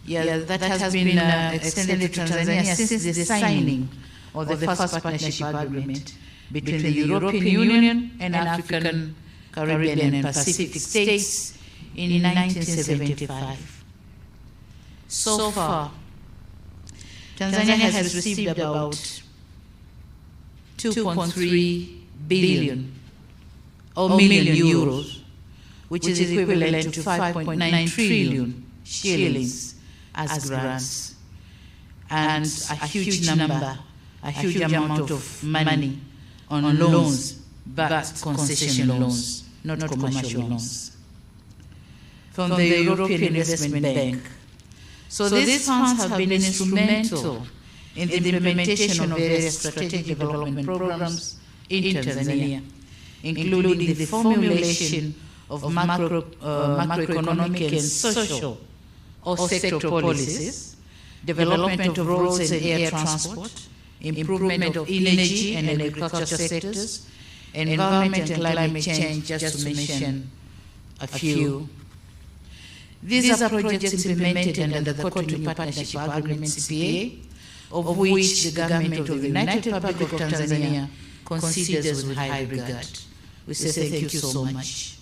That has been extended to Tanzania since the signing of the first partnership agreement between the European Union and African, Caribbean and Pacific states in 1975. So far, Tanzania has received about 2.3 billion million euros, which is equivalent to 5.9 trillion shillings as grants. and a huge amount of money on loans, but concession loans, not commercial loans, from the European Investment Bank. So these funds have been instrumental in the implementation of various strategic development programs in Tanzania, including the formulation of macroeconomic and social or sector policies, development of roads and air transport, improvement of energy and agriculture sectors, environment and climate change, just to mention a few. These are projects implemented under the Cotonou Partnership Agreement (CPA), of which the government of the United Republic of Tanzania considers with high regard. We say thank you so much.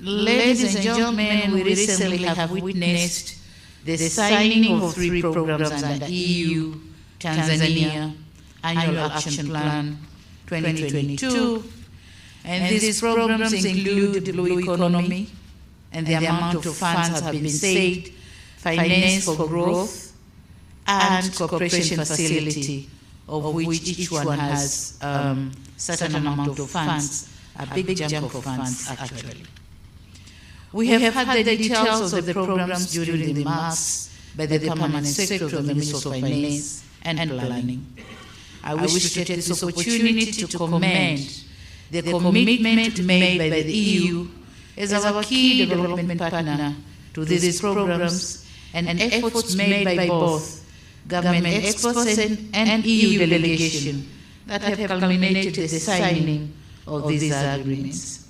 Ladies and gentlemen, we recently have witnessed the signing of 3 programs under EU Tanzania Annual Action Plan 2022, and these programs include the blue economy, and the amount of funds have been saved, finance for growth, and cooperation facility, of which each one has certain amount of funds, a big chunk of funds actually. We have had the details of the programs during the remarks by the Permanent Secretary of the Ministry of Finance and Planning. I wish to take this opportunity to commend the commitment made by the EU as our key development partner to these programs, and efforts made by both government experts and EU delegation that have culminated the signing of these agreements.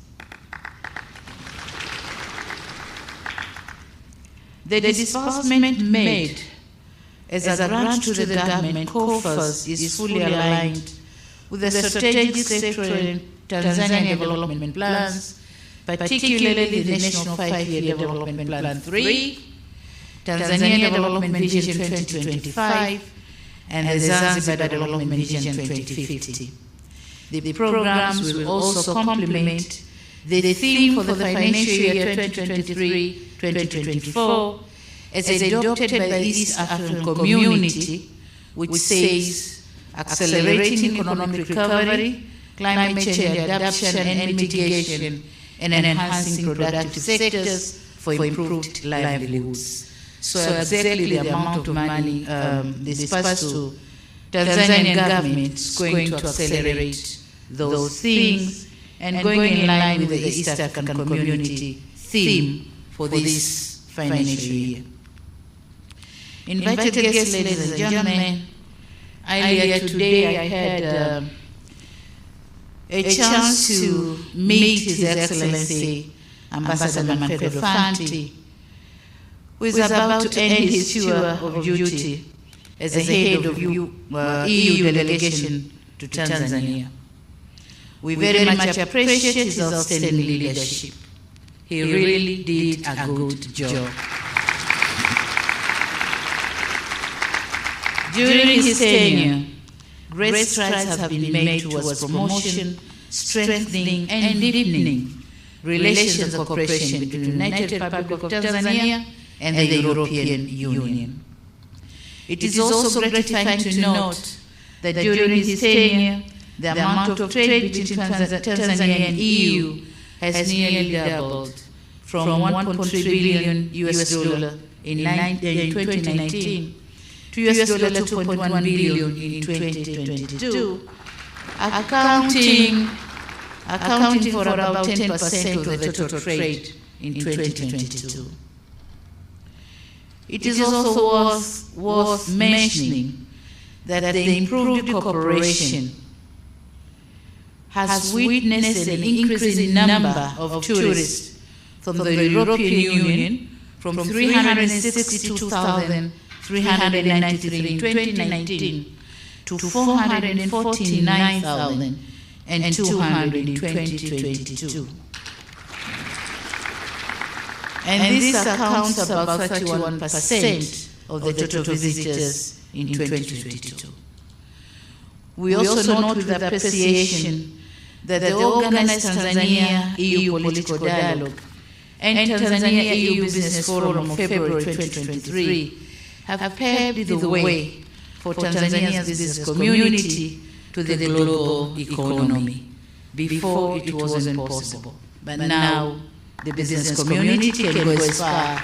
The disbursement made as a grant to the government coffers is fully aligned with the strategic sectoral Tanzanian development plans, particularly the National 5-Year Development Plan 3, Tanzania Development Vision 2025, and the Zanzibar Development Vision 2050. The programs will also complement the theme for the financial year 2023-2024 as adopted by the East African Community, which says accelerating economic recovery, climate change adaptation and mitigation, and enhancing productive sectors for improved livelihoods. So exactly the amount of money dispersed to Tanzanian government is going to accelerate those things and going in line with the East African Community theme for this financial year. Invited guests, ladies and gentlemen, earlier today I had a chance to meet His Excellency Ambassador Manfredo Fanti, who is about to end his tour of duty as the head of EU delegation to Tanzania. We very much appreciate his outstanding leadership. He really did a good job. During his tenure, great strides have been made towards promotion, strengthening, and deepening relations of cooperation between the United Republic of Tanzania and the European Union. It is also gratifying to note that during his tenure, the amount of trade between Tanzania and EU has nearly doubled from $1.3 billion in 2019 to $2.1 billion in 2022, accounting for about 10% of the total trade in 2022. It is also worth mentioning that the improved cooperation has witnessed an increasing number of tourists from the European Union from 362,393 in 2019 to 449,200 in 2022. And this accounts about 31% of the total visitors in 2022. We also note with appreciation that the organized Tanzania-EU political dialogue and Tanzania EU Business Forum of February 2023 have paved the way for Tanzania's business community to the global economy. Before it wasn't possible, but now the business community can go as far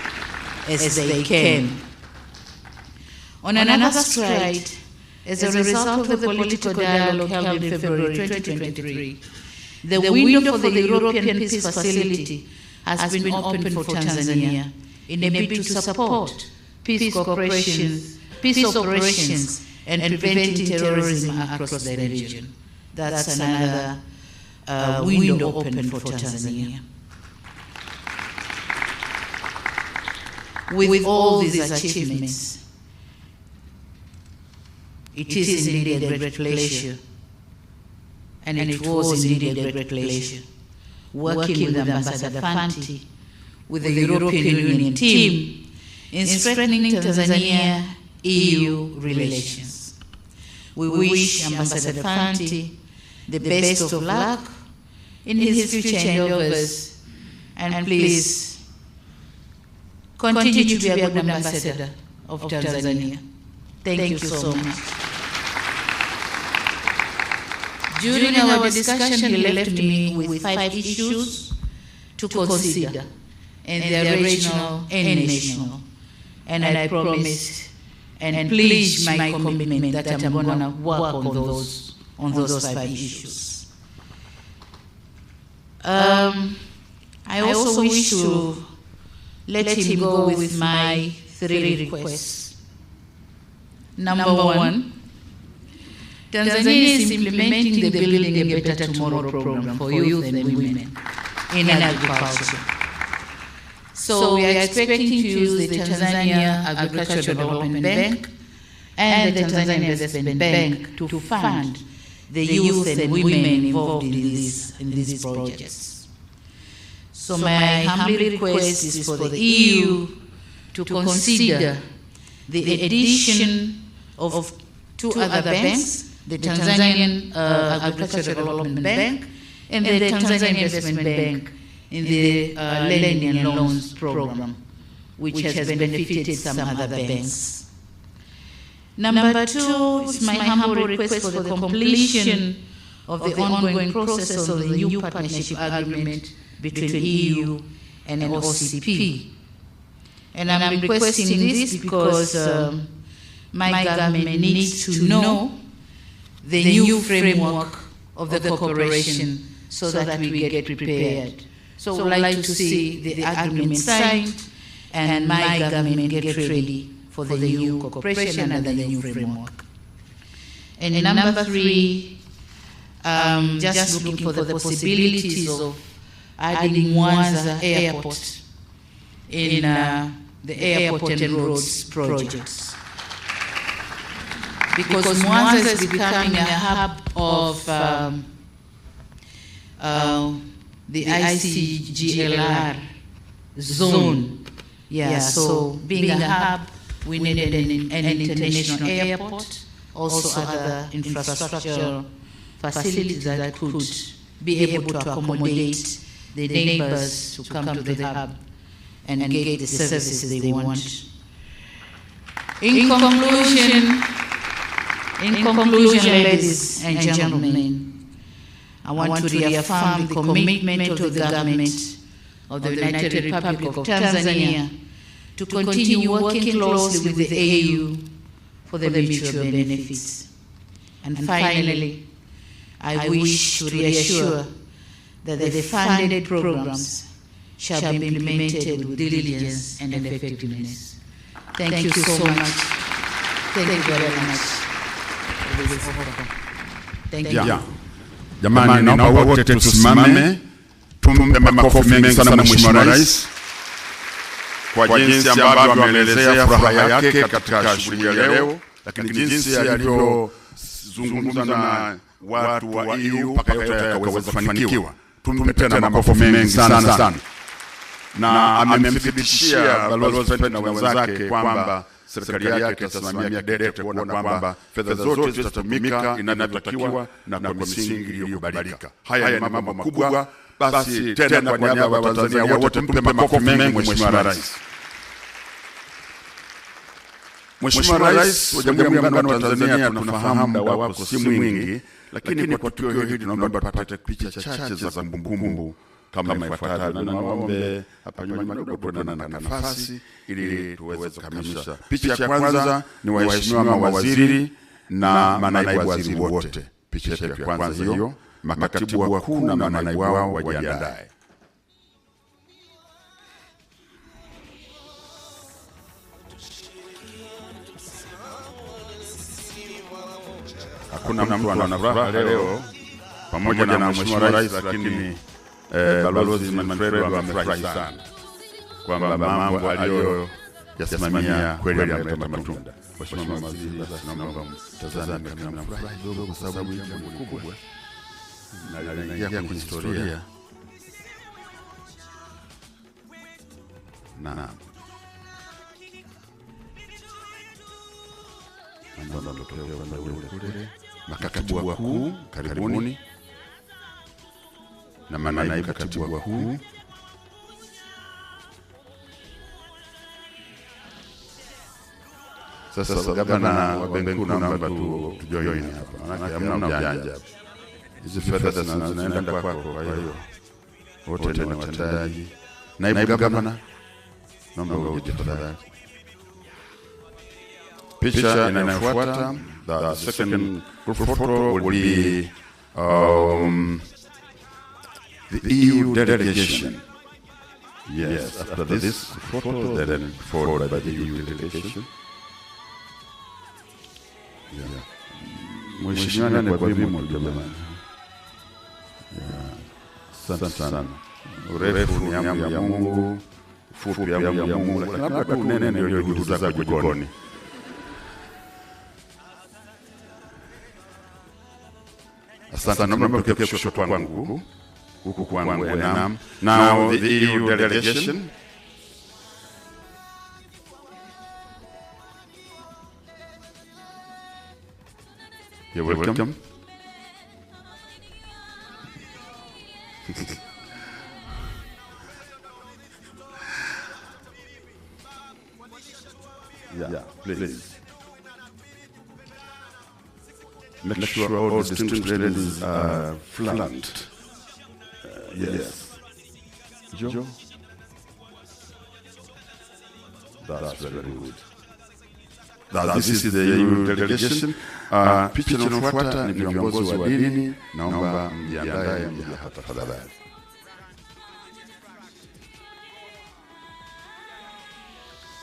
as they can. On another stride, as a result of the political dialogue held in February 2023, the window for the European Peace Facility has been opened for Tanzania in a bid to support peace operations and preventing terrorism across the region. That's another window open for Tanzania. With all these achievements, it is indeed a great pleasure, and it was indeed a great pleasure, working with Ambassador Fanti, with the European Union team, in strengthening Tanzania-EU relations. We wish Ambassador Fanti the best of luck in his future endeavors, and please continue to be a good ambassador of Tanzania. Thank you so much. During our discussion, he left me with 5 issues to consider, and they are regional and national. And I promised and pledged my commitment that I'm going to work on those 5 issues. I also wish to let him go with my 3 requests. Number 1, Tanzania is implementing the Building a Better Tomorrow program for youth and women in agriculture. So we are expecting to use the Tanzania Agricultural Development Bank and the Tanzania Investment Bank to fund the youth and women involved in these projects. So my humble request is for the EU to consider the addition of 2 other banks, the Tanzanian Agricultural Development Bank and the Tanzania Investment Bank, in the lending and loans program, which has benefited some other banks. Number 2 is my humble request for the completion of the ongoing process of the new partnership agreement between EU and OCP. And I'm requesting this because my government needs to know the new framework of the cooperation so that we get prepared. So I would like to see the agreement signed and my government get ready for the new cooperation under the new framework. And number 3, just looking for the possibilities of adding Mwanza Airport in the airport and roads projects. Because Mwanza is becoming a hub of the ICGLR zone. Yeah, so being a hub, we need an international airport, also other infrastructure facilities that could be able to accommodate the neighbors to come to the hub and get the services they want. In conclusion, ladies and gentlemen, I want to reaffirm the commitment of the government of the United Republic of Tanzania to continue working closely with the AU for the mutual benefits. And finally, I wish to reassure that the funded programs shall be implemented with diligence and effectiveness. Thank you so much. Thank you very much. Thank you. Jamani, naomba wote tusimame, tumpe makofi mengi sana Mheshimiwa Rais kwa jinsi ambavyo ameelezea furaha yake katika shughuli ya leo, lakini jinsi alivyozungumza na watu wa EU mpaka yote yakaweza kufanikiwa. Tumpe tena makofi mengi sana. Na amemthibitishia Balozi Fenty na wenzake kwamba serikali yake itasimamia kidete kuona kwamba fedha zote zitatumika inavyotakiwa na kwa misingi iliyokubalika. Haya ni mambo makubwa basi tena kwa niaba ya Watanzania wote mpe makofi mengi Mheshimiwa Rais. Mheshimiwa Rais wa Jamhuri ya Muungano wa Tanzania, tunafahamu muda wako si mwingi, lakini kwa tukio hili tunaomba tupate picha chache za kumbukumbu kama ifuatavyo. Na naombe hapa nyuma kidogo tuwe na nafasi ili tuweze kukamilisha. Picha ya kwanza ni waheshimiwa mawaziri na manaibu waziri wote. Picha ya kwanza hiyo, makatibu wakuu na manaibu wao wajiandae. Hakuna mtu ana furaha leo pamoja na Mheshimiwa Rais, lakini Balozi Manfredo amefurahi sana kwamba mambo aliyoyasimamia kweli yameleta matunda. Mheshimiwa Waziri, naomba mtazame kama furaha kidogo kwa sababu ya jambo kubwa na linaingia kwenye historia. Naam. Makatibu wakuu karibuni, na manaibu katibu wakuu. Sasa gavana wa benki kuu naomba tujoin hapa, maana hamna ujanja. Hizi fedha zinaenda kwako, kwa hiyo wote ni watendaji. Naibu gavana naomba uje tafadhali. Picha inayofuata, the second group photo will be the EU delegation. Yes, after this photo, then followed by the EU delegation. Yeah. Mheshimiwa ni kwa vimo jamani. Asante sana. Urefu ni amri ya Mungu, ufupi amri ya Mungu, labda tu nene ndio juhudi zako jikoni. Asante, naomba mtokee kushoto kwangu, huku kwangu. Now the EU delegation. You're welcome. Yeah, please. Make sure all distinguished ladies are flanked. Yes. Joe? That's very good. This is the EU delegation. Picha inayofuata ni viongozi wa dini. Naomba mjiandae hapa tafadhali.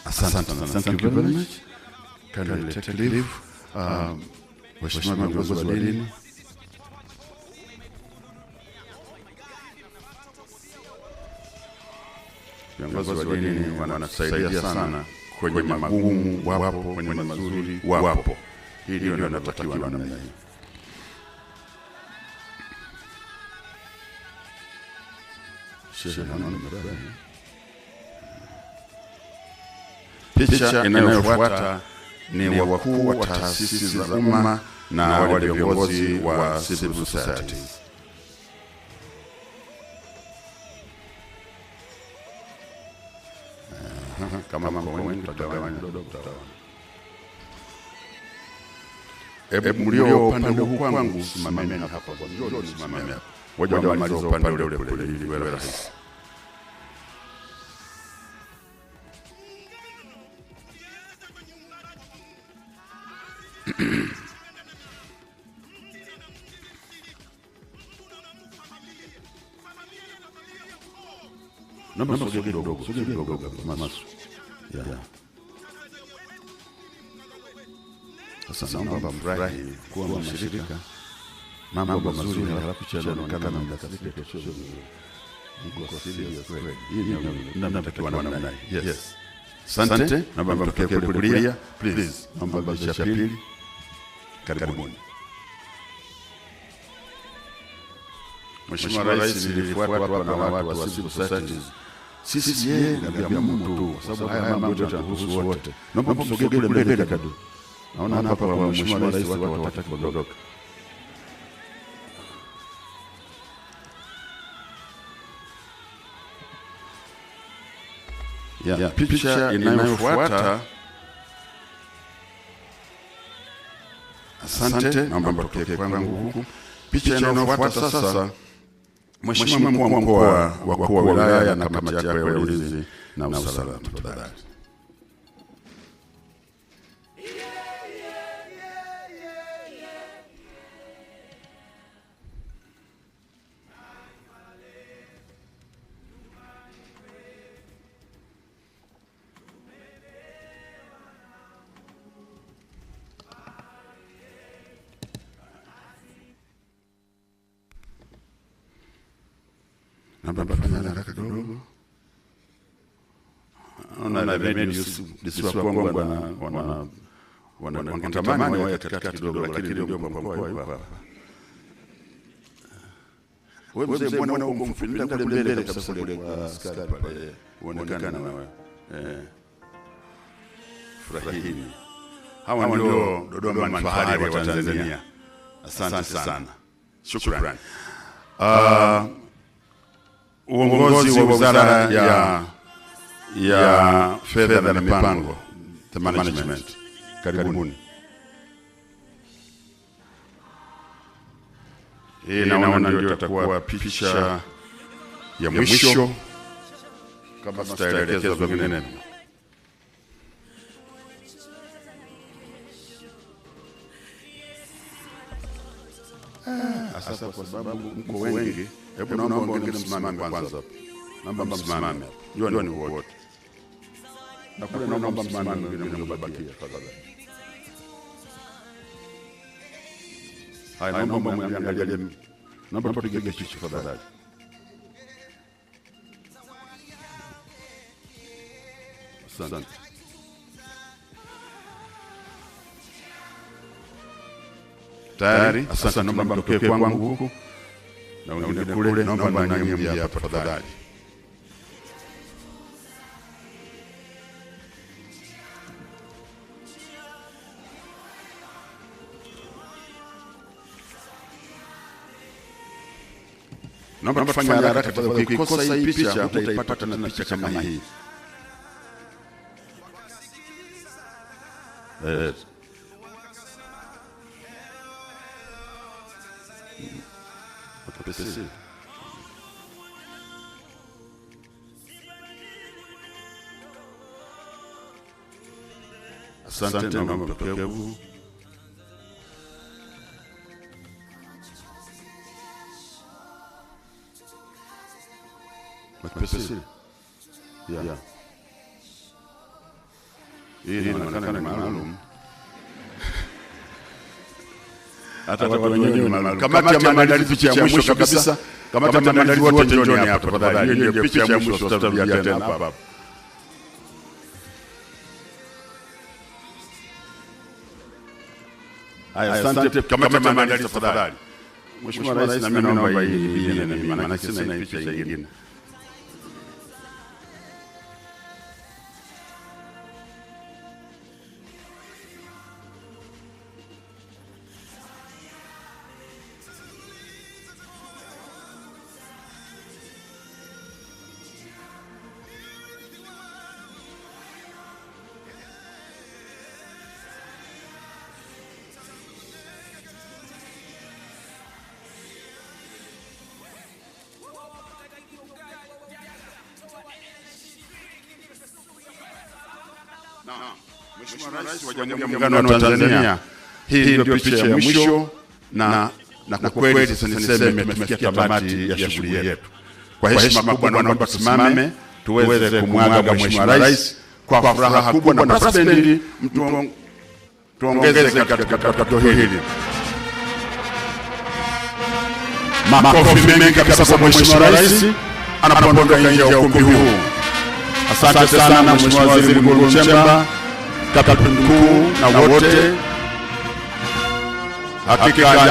Asante. Thank you very much. Can we take leave? Mheshimiwa viongozi wa dini. Viongozi wa dini wanasaidia sana kwenye magumu, wapo kwenye mazuri, wapo. Hili ndio linatakiwa namna hii. Picha inayofuata ni wakuu wa taasisi za umma na wale viongozi wa civil society. Kama mambo wengi tutagawanya kidogo. Hebu mlio upande huu kwangu simameni hapa kwa njoo simameni hapa. Waje wamalize upande ule kule ili iwe rahisi. Naomba sogea kidogo masu. Yeah. Sasa naomba mfurahi kuwa mshirika. Mambo mazuri halafu chana kama mnakasikia kesho. Mungu serious kweli. Hii namtakiwa namna hii. Yes. Asante. Naomba mtokee kulia. Please. Naomba basi pili. Karibuni. Mheshimiwa Rais, nilifuata hapa na watu wa civil society. Sisi yeye na Mungu tu, kwa sababu haya mambo yote yanahusu wote. Naomba msogee kule mbele kidogo. Naona hapa kwa Mheshimiwa Rais watu wataka kuondoka. Ya picha inayofuata. Asante, naomba mpokee kwangu huku. Picha inayofuata sasa, Mheshimiwa Mkuu wa Mkoa, wakuu wa wilaya na kamati yako ya ulinzi na usalama, tafadhali. Naomba fanya haraka kidogo. Ona medius disiwa Kongo wanatamani wawe katikati kidogo, lakini ndio mkoa yuko hapa. Wewe mzee, mbona uko mfupi kule mbele kabisa kule kwa askari pale, uonekana na wewe. Furahini. Hawa ndio Dodoma fahari wa Tanzania. Asante sana. Shukrani. Uongozi wa Wizara ya Fedha na Mipango, the management. Karibuni. Hii naona ndio itakuwa picha ya mwisho kama tutaelekezwa vingine. Sasa kwa sababu mko wengi, hebu naomba ongea msimame kwanza. Naomba msimame. Jua ni wote. Na kule naomba msimame mwingine mbabakia tafadhali. Haya, naomba mwangalie. Naomba tupige picha tafadhali. Asante. Tayari? Asante, naomba mtokee kwangu huku. Na wengine kule, naomba niambie hapa tafadhali. Naomba tufanye haraka tafadhali. Ukikosa hii picha utaipata tena picha kama hii. Pepe. Asante, naomba mpokee huu. Pepe. Ya. Hii inaonekana maalum. Hata watu wenyewe ni maalum. Kamati ya maandalizi ya mwisho kabisa. Kamati ya maandalizi wote njooni hapa tafadhali. Hiyo ndio picha ya mwisho tutarudia tena hapa. Haya, asante. Kamati ya maandalizi tafadhali. Mheshimiwa Rais, na mimi naomba hii nyingine na mimi, maana sina picha nyingine. Mheshimiwa Rais wa Jamhuri ya Muungano wa Tanzania, hii ndio picha ya mwisho na kwa kweli sasa niseme tumefikia tamati ya shughuli yetu. Kwa heshima kubwa naomba tusimame tuweze kumwaga Mheshimiwa Rais kwa furaha kubwa, na President tuongeze katika tukio hili. Makofi mengi kabisa kwa Mheshimiwa Rais anapoondoka nje ya ukumbi huu. Asante sana Mheshimiwa Waziri Mkuu Chemba, Katibu Mkuu na wote. Hakika